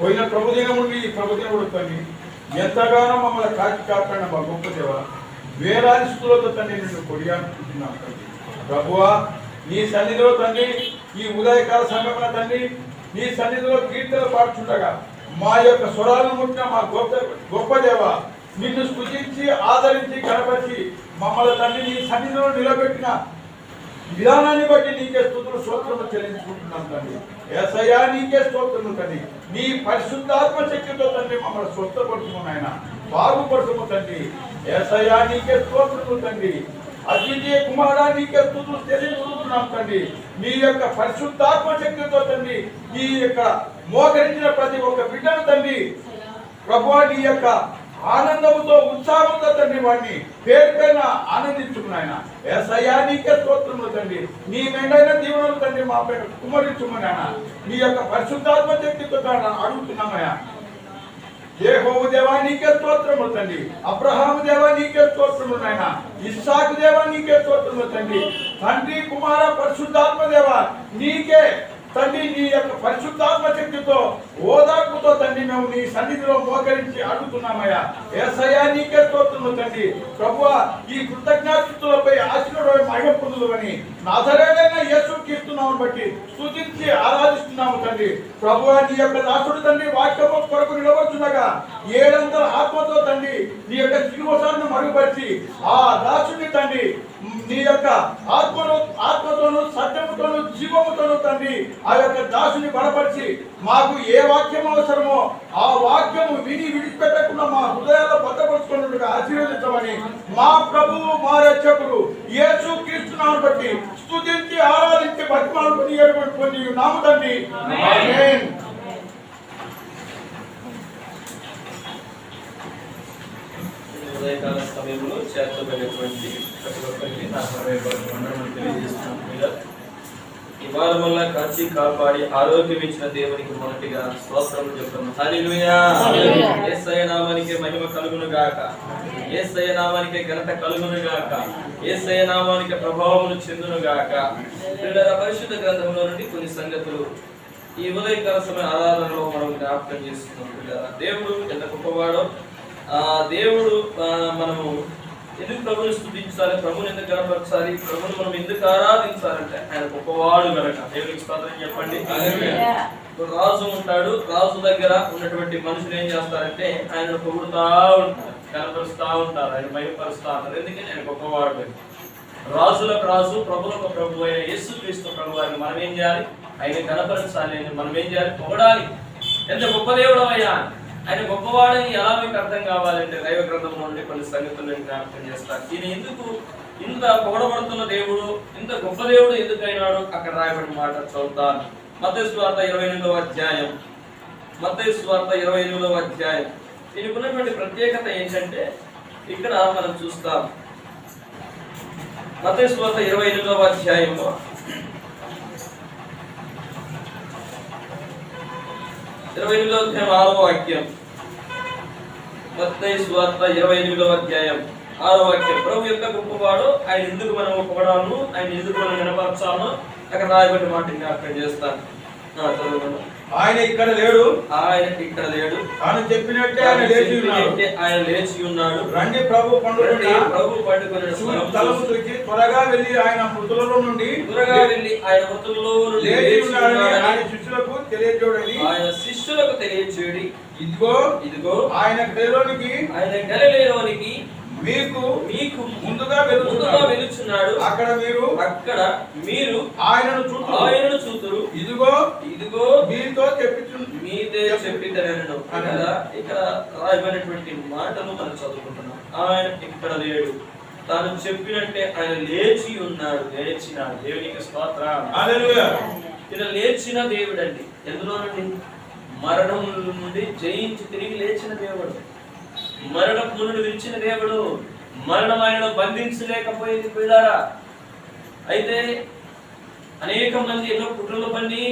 పోయిన ప్రభుదినం నుండి ఈ ప్రభుదినం తండ్రి ఎంతగానో మమ్మల్ని కాపాడిన మా గొప్ప దేవ వేలాది స్థుతులతో తండ్రి నిన్ను కొడియాడుకుంటున్నాం తండ్రి. ప్రభువా నీ సన్నిధిలో తండ్రి ఈ ఉదయకాల సమయమున తండ్రి నీ సన్నిధిలో కీర్తనలు పాడుతుండగా మా యొక్క స్వరాలను ముట్టిన మా గొప్ప దేవ నిన్ను స్తుతించి ఆదరించి కనపరిచి మమ్మల్ని తండ్రి నీ సన్నిధిలో నిలబెట్టిన విధానాన్ని బట్టి నీకే స్తుతులు స్తోత్రము చెల్లించుకుంటున్నాం తండ్రి. యేసయ్యా నీకే స్తోత్రము తండ్రి. నీ పరిశుద్ధాత్మ శక్తితో తండ్రి మమ్మల్ని స్వస్థపరచుము నాయన, బాగుపరచుము తండ్రి. యేసయ్యా నీకే స్తోత్రము తండ్రి. అద్వితీయ కుమారా నీకే స్తుతులు చెల్లించుకుంటున్నాం తండ్రి. నీ యొక్క పరిశుద్ధాత్మ శక్తితో తండ్రి ఈ యొక్క మోకరించిన ప్రతి ఒక్క బిడ్డను తండ్రి ప్రభువా నీ యొక్క ఆనందముతో ఉత్సాహంతో తండ్రి వాడిని పేరు పైన ఆనందించుకున్నాయన. యేసయ్యా నీకే స్తోత్రములు తండ్రి. నీ మెండైన దీవెనలు తండ్రి మా పైన కుమ్మరించుమన్నాయన. నీ యొక్క పరిశుద్ధాత్మ శక్తితో అడుగుతున్నామయ్యా. యెహోవా దేవా నీకే స్తోత్రములు తండ్రి. అబ్రహాము దేవా నీకే స్తోత్రములు నాయన. ఇస్సాకు దేవా నీకే స్తోత్రములు తండ్రి. తండ్రి కుమార పరిశుద్ధాత్మ దేవా నీకే తండ్రి నీ యొక్క పరిశుద్ధాత్మ శక్తితో ఓదార్పుతో తండ్రి మేము నీ సన్నిధిలో మోకరించి అడుగుతున్నామయ్యా. యేసయ్యా నీకే స్తోత్రములు తండ్రి. ప్రభువా ఈ కృతజ్ఞతాస్తుతులపై ఆశీర్వాదం మహిమ పొందుదువని నజరేయుడైన యేసు క్రీస్తునామమును బట్టి స్తుతించి ఆరాధిస్తున్నాము తండ్రి. ప్రభువా నీ యొక్క దాసుడు తండ్రి వాక్యము కొరకు నిలబడుచుండగా ఏడంతల ఆత్మతో తండ్రి నీ యొక్క శిలువసాన్ని మరుగుపరిచి ఆ దాసుని తండ్రి నీ యొక్క ఆత్మతోను సత్యముతోను జీవముతోను తండ్రి ఆ యొక్క దాసుని బలపరిచి మాకు ఏ వాక్యం అవసరమో ఆ వాక్యము విని విడిచిపెట్టకుండా మా హృదయాల్లో భద్రపరుచుకున్నట్టుగా ఆశీర్వదించమని మా ప్రభువు మా రక్షకుడు యేసు క్రీస్తునామమును బట్టి స్తుతించి ఆరాధించి బతిమాలుకొని పొంది నాము తండ్రి. ఆమేన్. ఉదయకాల సమయంలో చేర్చబడినటువంటి ప్రతి ఒక్కరికి నా హృదయపూర్వక తెలియజేస్తున్నాను. ఈ వారం వల్ల కాచి కాపాడి ఆరోగ్యం ఇచ్చిన దేవునికి మొదటిగా స్తోత్రములు చెప్తాము. హల్లెలూయా. యేసయ్య నామానికి మహిమ కలుగును గాక. యేసయ్య నామానికి ఘనత కలుగును గాక. యేసయ్య నామానికి ప్రభావమును చెందును గాక. పరిశుద్ధ గ్రంథంలో నుండి కొన్ని సంగతులు ఈ ఉదయకాల సమయ ఆరాధనలో మనం జ్ఞాపకం చేస్తున్నాం. దేవుడు ఎంత గొప్పవాడో, దేవుడు మనము ఎందుకు ప్రభుని స్తుతించాలి, ప్రభుని ఎందుకు గణపరచాలి, ప్రభుని మనం ఎందుకు ఆరాధించాలంటే ఆయన గొప్పవాడు కనుక. దేవునికి స్తోత్రం చెప్పండి. రాజు ఉంటాడు, రాజు దగ్గర ఉన్నటువంటి మనుషులు ఏం చేస్తారంటే ఆయన పొగుడుతా ఉంటారు, కనపరుస్తా ఉంటారు, ఆయన మహిమపరుస్తా ఉంటారు. ఎందుకంటే ఆయన గొప్పవాడు. రాజులకు రాజు, ప్రభులకు ప్రభు అయిన యేసుక్రీస్తు ప్రభు వారిని మనం ఏం చేయాలి, ఆయన కనపరచాలి, మనం ఏం చేయాలి, పొగడాలి. ఎంత గొప్ప దేవుడు అయ్యా, ఆయన గొప్పవాడని ఎలా మీకు అర్థం కావాలంటే దైవ గ్రంథం నుండి కొన్ని సంగతులు జ్ఞాపకం చేస్తారు. ఈయన ఎందుకు ఇంత పొగడబడుతున్న దేవుడు, ఇంత గొప్ప దేవుడు ఎందుకు అయినాడు అక్కడ రాయబడిన మాట చదువుతాను. మత్తయి సువార్త 28వ అధ్యాయం. మత్తయి సువార్త 28వ అధ్యాయం. దీనికి ఉన్నటువంటి ప్రత్యేకత ఏంటంటే ఇక్కడ మనం చూస్తాం. మత్తయి సువార్త 28వ అధ్యాయంలో 28వ అధ్యాయం 6వ వాక్యం. మత్తయి సువార్త 28వ అధ్యాయం 6వ వాక్యం. ప్రభు యొక్క గొప్పవాడు, ఆయన ఎందుకు మనం పొగడాలను, ఆయన ఎందుకు మనం వినపరచాలను అక్కడ రాయబడిన మాట జ్ఞాపకం చేస్తాను. ఆయన ఇక్కడ లేడు, ఆయన ఇక్కడ లేడు, తాను చెప్పినట్టే ఆయన లేచి ఉన్నాడు, ఆయన లేచి ఉన్నాడు. రండి ప్రభు పండుకొని తలము తొక్కి త్వరగా వెళ్ళి ఆయన మృతులలో నుండి ఆయన శిష్యులకు తెలియజేయడని ఆయన శిష్యులకు తెలియజేయడి. ఇదిగో ఇదిగో ఆయన గలిలయలోనికి మీకు ముందుగా వెలుచున్నాడు. అక్కడ మీరు ఆయనను చూతురు. ఇదిగో మీతో మీదే చెప్పిద్దనను. ఇక్కడ రాయబడినటువంటి మాటలు మనం చదువుకుంటున్నాం. ఆయన ఇక్కడ లేడు, తాను చెప్పినట్టే ఆయన లేచి ఉన్నాడు. లేచినాడు. దేవునికి స్తోత్రం. హల్లెలూయా. ఇలా లేచిన దేవుడు అండి. ఎందులో నుండి? మరణం నుండి జయించి తిరిగి లేచిన దేవుడు, మరణపు నుండి విడిచిన దేవుడు, మరణం ఆయనను బంధించలేకపోయింది పిల్లారా. అయితే అనేక మంది ఎన్నో కుట్రలు పన్ని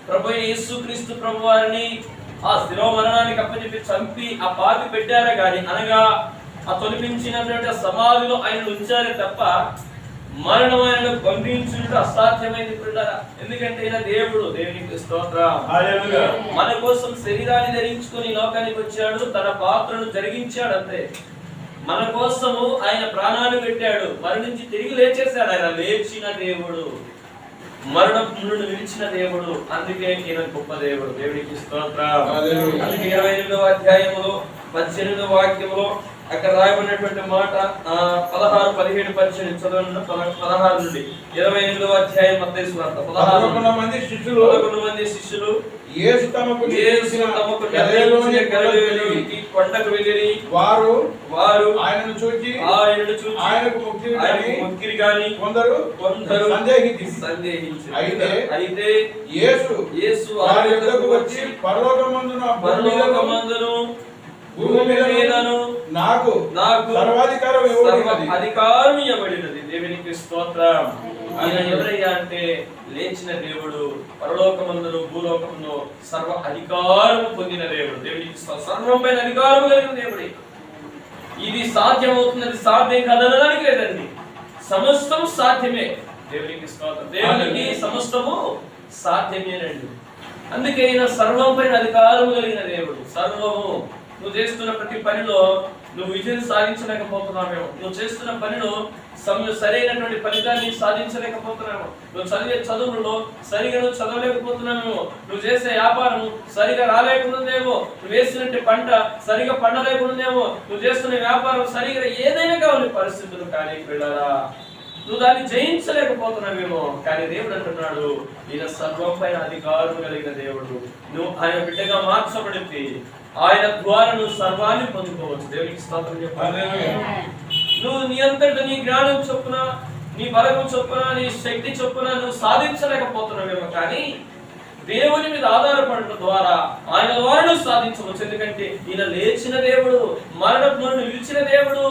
ప్రభు యేసుక్రీస్తు ప్రభు వారిని ఆ శిలో మరణానికి అప్పచెప్పి చంపి ఆ పాతి పెట్టారే కానీ, అనగా ఆ తొలిపించినటువంటి సమాధిలో ఆయన ఉంచారే తప్ప మరణం ఆయనను బంధించుట అసాధ్యమైంది పిల్లరా. ఎందుకంటే ఈయన దేవుడు. దేవునికి స్తోత్రం. హల్లెలూయా. మన కోసం శరీరాన్ని ధరించుకొని లోకానికి వచ్చాడు, తన పాత్రను జరిగించాడు అంతే. మన కోసము ఆయన ప్రాణాలు పెట్టాడు, మరణించి తిరిగి లేచేశాడు. ఆయన లేచిన దేవుడు, మరణం నుండి నిలిచిన దేవుడు. అందుకే ఈయన గొప్ప దేవుడు. దేవునికి స్తోత్రం. అందుకే 28వ అధ్యాయములో 18వ వాక్యములో అక్కడ రాయబడినటువంటి మాట 16, 17, 18 చదవండి. 16 నుండి 28వ అధ్యాయం మత్తయి సువార్త 11 మంది శిష్యులు యేసు తమకు గలిలయలోని కొండకు వెళ్ళి వారు ఆయనను చూచి ఆయనకు మొక్కిరి గాని కొందరు సందేహించి అయితే యేసు వారి యొద్దకు వచ్చి పరలోకమందును భూమి మీదను నాకు సర్వాధికారం ఇవ్వబడినది. దేవునికి స్తోత్రం. ఆయన ఎవరయ్యా అంటే లేచిన దేవుడు, పరలోకమందును భూలోకమును సర్వ అధికారం పొందిన దేవుడు. దేవునికి సర్వం పైన అధికారం కలిగిన దేవుడు. ఇది సాధ్యమవుతున్నది సాధ్యం కాదనడానికి లేదండి. సమస్తం సాధ్యమే. దేవునికి స్తోత్రం. దేవునికి సమస్తము సాధ్యమేనండి. అందుకే ఈయన సర్వం పైన అధికారం కలిగిన దేవుడు. సర్వము. నువ్వు చేస్తున్న ప్రతి పనిలో నువ్వు విజయం సాధించలేకపోతున్నావేమో, నువ్వు చేస్తున్న పనిలో సరైనటువంటి ఫలితాన్ని సాధించలేకపోతున్నామో, నువ్వు చదివే చదువులలో సరిగా నువ్వు చదవలేకపోతున్నామేమో, నువ్వు చేసే వ్యాపారం సరిగా రాలేకుండానేమో, నువ్వు వేసినట్టు పంట సరిగా పండలేకుండానేమో, నువ్వు చేస్తున్న వ్యాపారం సరిగా ఏదైనా కావాలి పరిస్థితులు కానీ వెళ్ళారా, నువ్వు దాన్ని జయించలేకపోతున్నావేమో. కానీ దేవుడు అంటున్నాడు, ఈయన సర్వం పైన అధికారం కలిగిన దేవుడు. నువ్వు ఆయన బిడ్డగా మార్చబడింది, ఆయన ద్వారా నువ్వు సర్వాన్ని పొందుకోవచ్చు. దేవునికి స్తోత్రం చెప్పాలి. నువ్వు నీ అంతట నీ జ్ఞానం చొప్పున, నీ బలం చొప్పున, నీ శక్తి చొప్పున నువ్వు సాధించలేకపోతున్నావేమో, కానీ దేవుని మీద ఆధారపడటం ద్వారా ఆయన ద్వారా నువ్వు సాధించవచ్చు. ఎందుకంటే ఈయన లేచిన దేవుడు, మరణం నుండి నిలిచిన దేవుడు.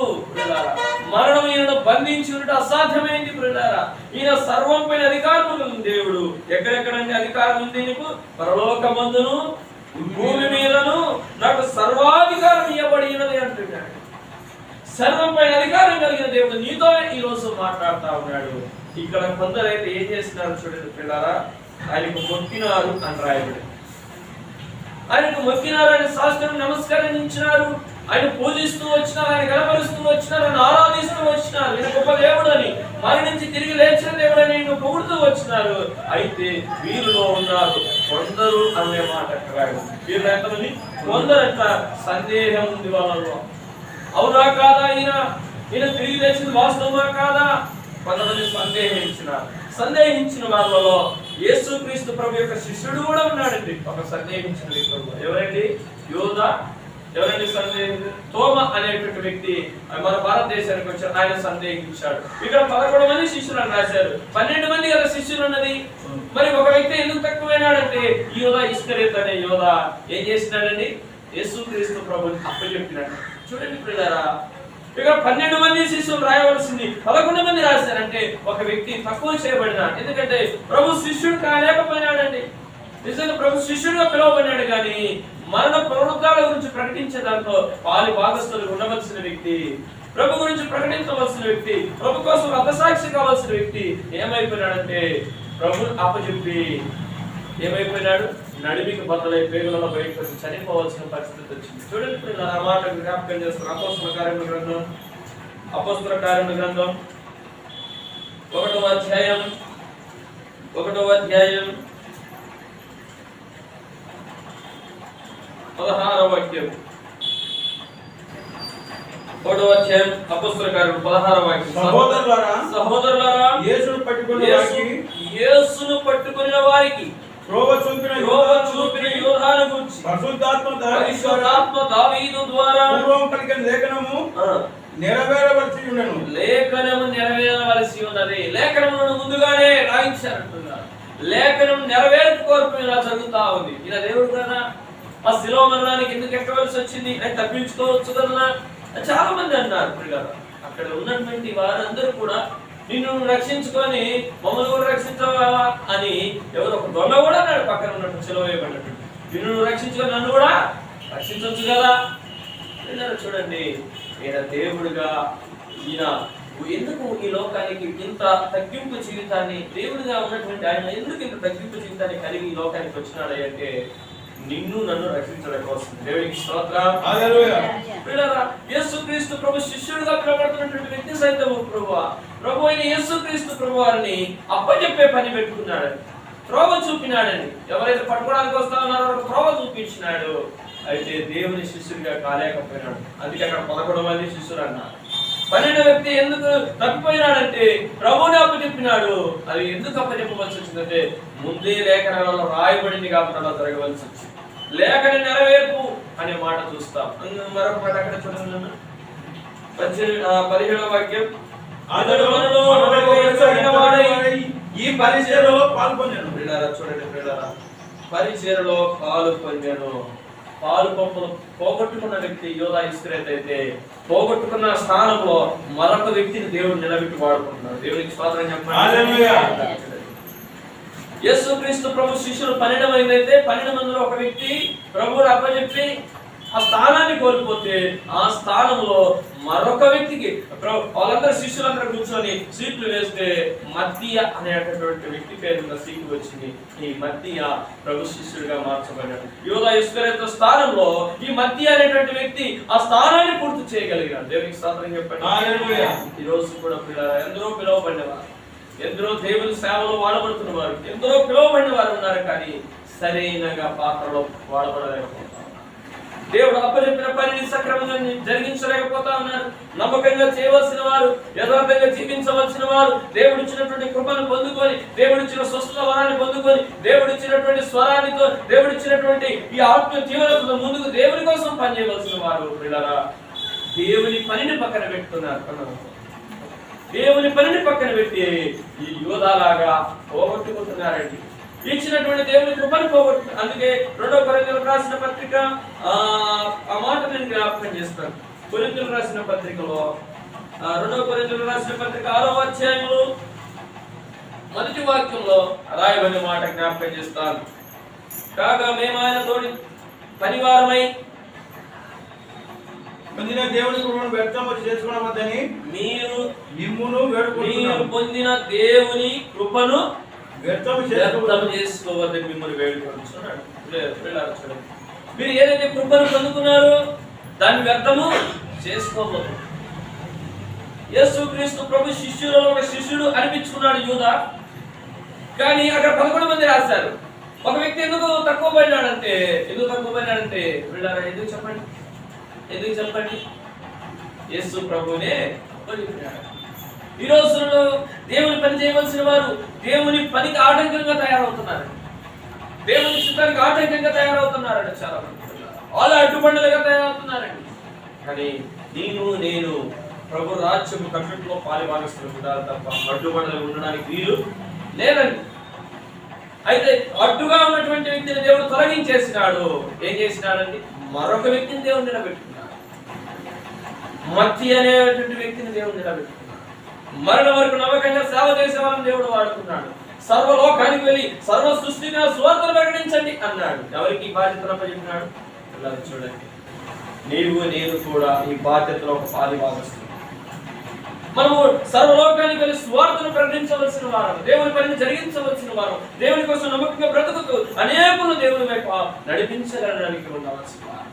మరణం ఈయనను బంధించి ఉండటం అసాధ్యమైంది. ఈయన సర్వం పైన అధికారం ఉంది దేవుడు. ఎక్కడెక్కడంటే అధికారం ఉంది నీకు? పరలోకమందును భూమి మీదను నాకు సర్వాధికారం ఇవ్వబడినది అంటున్నాడు. సర్వం పైన అధికారం కలిగిన దేవుడు నీతో ఈ రోజు మాట్లాడుతా ఉన్నాడు. ఇక్కడ కొందరైతే ఏం చేస్తున్నారు చూడండి పిల్లారా, ఆయనకు మొక్కినారు అని రాయబడి, ఆయనకు మొక్కినారు, ఆయన శాస్త్రం నమస్కరించినారు, ఆయన పూజిస్తూ వచ్చినారు, ఆయన గణపరుస్తూ వచ్చినారు, ఆయన ఆరాధిస్తూ వచ్చినారు. ఈయన గొప్ప దేవుడు అని, మరి నుంచి తిరిగి లేచిన దేవుడు అని ఈయన పొగుడుతూ వచ్చినారు. అయితే వీరిలో ఉన్నారు కొందరు అనే మాట వీళ్ళు ఎంతమంది? కొందరంట సందేహం ఉంది వాళ్ళలో. అవునా కాదా, ఈయన తిరిగి లేచింది వాస్తవమా కాదా? కొంతమంది సందేహించిన వాళ్ళలో యేసుక్రీస్తు ప్రభు యొక్క శిష్యుడు కూడా ఉన్నాడండి. ఒక సందేహించిన వ్యక్తులు ఎవరండి? యోధా. ఎవరండి సందేహించారు? తోమ అనేటువంటి వ్యక్తి మన భారతదేశానికి వచ్చారు, ఆయన సందేహించాడు. ఇక్కడ 11 మంది శిష్యులు అని రాశారు, 12 మంది కదా శిష్యులు ఉన్నది. మరి ఒక వ్యక్తి ఎందుకు తక్కువైనాడంటే యోధా ఇస్కరియోతు అనే యోధా ఏం చేసినాడండి? యేసుక్రీస్తు ప్రభుని అప్పచెప్పినాడు. చూడండి పిల్లరా, ఇక్కడ 12 మంది శిష్యులు రాయవలసింది 11 మంది రాశారంటే ఒక వ్యక్తి తక్కువ చేయబడినాడు. ఎందుకంటే ప్రభు శిష్యుడు కాలేకపోయినాడండి. నిజంగా ప్రభు శిష్యుడుగా పిలువబడినాడు, కానీ మరణ పునరుద్ధాల గురించి ప్రకటించే దాంట్లో పాలి భాగస్థులు ఉండవలసిన వ్యక్తి, ప్రభు గురించి ప్రకటించవలసిన వ్యక్తి, ప్రభు కోసం అర్థసాక్షి కావాల్సిన వ్యక్తి ఏమైపోయినాడంటే ప్రభు అప్పచెప్పి ఏమైపోయినాడు? నడిమికి బద్దలై పేగులలో బయటకు వచ్చి చనిపోవాల్సిన పరిస్థితి వచ్చింది. చూడండి ఇప్పుడు ఆ మాట జ్ఞాపకం చేస్తున్న అపోస్తల కార్యముల గ్రంథం 1వ అధ్యాయం 16వ వాక్యం. 1వ అధ్యాయం అపోస్తల కార్యములు 16వ వాక్యం. సహోదరులారా యేసును పట్టుకున్న వారికి త్రోవ చూపిన యోధాను గురించి పరిశుద్ధాత్మ దావీదు ద్వారా పూర్వం పలికిన లేఖనము నెరవేరవలసి ఉన్నది. లేఖనమును ముందుగానే రాయించారంటున్నారు. లేఖనం నెరవేర్పు కోరుకు ఇలా జరుగుతా ఉంది. ఇలా దేవుడు కదా ఆ శిలువ మరణానికి ఎందుకు ఎక్కవలసి వచ్చింది అని తప్పించుకోవచ్చు కదా చాలా మంది అన్నారు. అక్కడ ఉన్నటువంటి వారందరూ కూడా నిన్ను రక్షించుకొని మమ్మల్ని కూడా రక్షించవా అని ఎవరు ఒక దొంగ కూడా అన్నాడు పక్కన ఉన్నట్టు శిలువ వేయబడినట్టు. నిన్ను రక్షించుకొని నన్ను కూడా రక్షించవచ్చు కదా. చూడండి, ఈయన దేవుడుగా ఈయన ఎందుకు ఈ లోకానికి ఇంత తగ్గింపు జీవితాన్ని, దేవుడిగా ఉన్నటువంటి ఆయన ఎందుకు ఇంత తగ్గింపు జీవితాన్ని కలిగి ఈ లోకానికి వచ్చినాడు అంటే నిన్ను నన్ను రక్షించడం కోసం. దేవునికి స్తోత్రం. హల్లెలూయా. ప్రియులారా, యేసుక్రీస్తు ప్రభు శిష్యుడిగా పిలువబడుతున్నటువంటి వ్యక్తి సైతం ప్రభు అయిన యేసుక్రీస్తు ప్రభు వారిని అప్పచెప్పే పని పెట్టుకున్నాడు, త్రోవ చూపినాడని. ఎవరైతే పట్టుకోవడానికి వస్తా ఉన్నారో త్రోవ చూపించినాడు. అయితే దేవుని శిష్యుడిగా కాలేకపోయినాడు. అందుకే అక్కడ 11 మంది శిష్యులు అన్నారు. 12వ వ్యక్తి ఎందుకు తప్పిపోయినాడంటే ప్రభువుని అప్పచెప్పినాడు. అది ఎందుకు అప్పచెప్పవలసి వచ్చిందంటే ముందే లేఖనాలలో రాయబడింది కాబట్టి అలా జరగవలసి వచ్చింది. లేఖన నెరవేర్పు అనే మాట చూస్తాం. మరొక మాట అక్కడ చూడండి, 17వ వాక్యం. అతడు ఈ పరిచర్యలో పాల్గొన్నాను. చూడండి ప్రియులారా, పరిచర్యలో పాల్గొన్నాను. పాలు పంపులు పోగొట్టుకున్న వ్యక్తి యోధా ఇస్కరియోతు అయితే పోగొట్టుకున్న స్థానంలో మరొక వ్యక్తిని దేవుడు నిలబెట్టి వాడుకుంటున్నాడు. దేవునికి స్తోత్రం చెప్పండి. యేసుక్రీస్తు ప్రభు శిష్యులు 12 మంది అయితే 12 మందిలో ఒక వ్యక్తి ప్రభువుని అప్పచెప్పి ఆ స్థానాన్ని కోల్పోతే ఆ స్థానంలో మరొక వ్యక్తికి వాళ్ళందరూ శిష్యులందరూ కూర్చొని సీట్లు వేస్తే మత్తీయ అనేటటువంటి వ్యక్తి పేరున్న సీటు వచ్చింది. ఈ మత్తీయ ప్రభు శిష్యుడిగా మార్చబడ్డాడు. యోధా ఇస్కరియోతు స్థానంలో ఈ మత్తీయ అనేటువంటి వ్యక్తి ఆ స్థానాన్ని పూర్తి చేయగలిగాడు. దేవునికి స్తోత్రం చెప్పండి. హల్లెలూయా. ఈ రోజు కూడా పిల్లలు ఎందరో పిలువబడినవారు, ఎందరో దేవుని సేవలో వాడబడుతున్న వారు, ఎందరో పిలువబడిన వారు ఉన్నారు, కానీ సరైనగా పాత్రలో వాడబడలేకపోతున్నారు. దేవుడు అప్పచెప్పిన పనిని సక్రమంగా జరిగించలేకపోతా ఉన్నారు. నమ్మకంగా చేయవలసిన వారు, యథార్థంగా జీవించవలసిన వారు, దేవుడిచ్చినటువంటి కృపను పొందుకొని, దేవుడిచ్చిన స్వస్థత వరాన్ని పొందుకొని, దేవుడిచ్చినటువంటి స్వరానితో, దేవుడిచ్చినటువంటి ఈ ఆత్మ జీవనతో ముందుకు దేవుని కోసం పనిచేయవలసిన వారు పిల్లరా దేవుని పనిని పక్కన పెట్టుకున్నారు. దేవుని పనిని పక్కన పెట్టి ఈ యోధాలాగా పోగొట్టుకుంటున్నారండి. ఇచ్చినటువంటి దేవుని కృపను పోగొట్టు. అందుకే 2వ కొరింథీయులకు రాసిన పత్రిక ఆ మాట నేను జ్ఞాపకం చేస్తాను. కొరింథీయులకు రాసిన పత్రికలో 2వ కొరింథీయులకు రాసిన పత్రిక 6వ అధ్యాయంలో 1వ వాక్యంలో రాయబడిన మాట జ్ఞాపకం చేస్తాను. కాగా మేము ఆయన తోడి పనివారమై పొందిన దేవుని కృపను వ్యర్థము చేసుకునవద్దని మీరు మిమ్మును వేడుకుంటున్నాము. పొందిన దేవుని కృపను వ్యర్థము చేసుకోవద్దని మిమ్మల్ని వేడుకుంటున్నాడు. మీరు ఏదైతే కృపను పొందుకున్నారో దాన్ని వ్యర్థము చేసుకోవద్దు. యేసుక్రీస్తు ప్రభు శిష్యులలో ఒక శిష్యుడు అనిపించుకున్నాడు యూదా, కానీ అక్కడ 11 మంది రాశారు. ఒక వ్యక్తి ఎందుకు తక్కువ పడినాడంటే ఎందుకు చెప్పండి, యేసు ప్రభునే పొందుకున్నాడు. ఈ రోజుల్లో దేవుని పని చేయవలసిన వారు దేవుని పనికి ఆటంకంగా తయారవుతున్నారు, దేవుని చిత్తానికి ఆటంకంగా తయారవుతున్నారండి. చాలా మంది వాళ్ళు అడ్డుబండలుగా తయారవుతున్నారండి. కానీ నేను ప్రభు రాజ్యం కట్టులో పాలుభాగస్తులు తప్ప అడ్డుబండలు ఉండడానికి వీలు లేదండి. అయితే అడ్డుగా ఉన్నటువంటి వ్యక్తిని దేవుడు తొలగించేసినాడు. ఏం చేసినాడండి? మరొక వ్యక్తిని దేవుడు నిలబెట్టుకున్నాడు. మత్తి అనేటువంటి వ్యక్తిని దేవుడు నిలబెట్టుకున్నాడు. మరణం వరకు నమ్మకంగా సేవ చేసే వాళ్ళని దేవుడు వాడుకున్నాడు. సర్వలోకానికి వెళ్ళి సర్వ సృష్టిగా సువార్తను ప్రకటించండి అన్నాడు. ఎవరికి ఈ బాధ్యతను అప్పచెప్పినాడు? చూడండి, నేను కూడా ఈ బాధ్యతలో ఒక పాలిభాగస్తులు. మనము సర్వలోకానికి వెళ్ళి సువార్తను ప్రకటించవలసిన వారు, దేవుని పనిని జరిగించవలసిన వారు, దేవుని కోసం నమ్మకంగా బ్రతుకుతూ అనేకులు దేవుని వైపు నడిపించగలడానికి ఉండవలసిన వారు.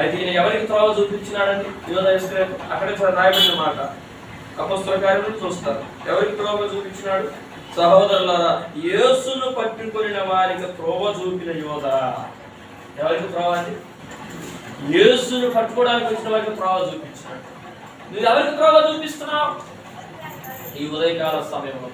అయితే ఈయన ఎవరికి త్రోవ చూపించినాడండి? యోధా ఇస్కరియోతు. అక్కడ రాయబడిన మాట అపొస్తలుల కార్యములు చూస్తారు. ఎవరికి త్రోవ చూపించినాడు? సహోదరులారా, యేసును పట్టుకొనిన వారికి త్రోవ చూపిన యోధా. ఎవరికి త్రోవ అండి? యేసును పట్టుకోవడానికి వచ్చిన వారికి త్రోవ చూపించినాడు. నువ్వు ఎవరికి త్రోవ చూపిస్తున్నావు? ఈ ఉదయకాల సమయంలో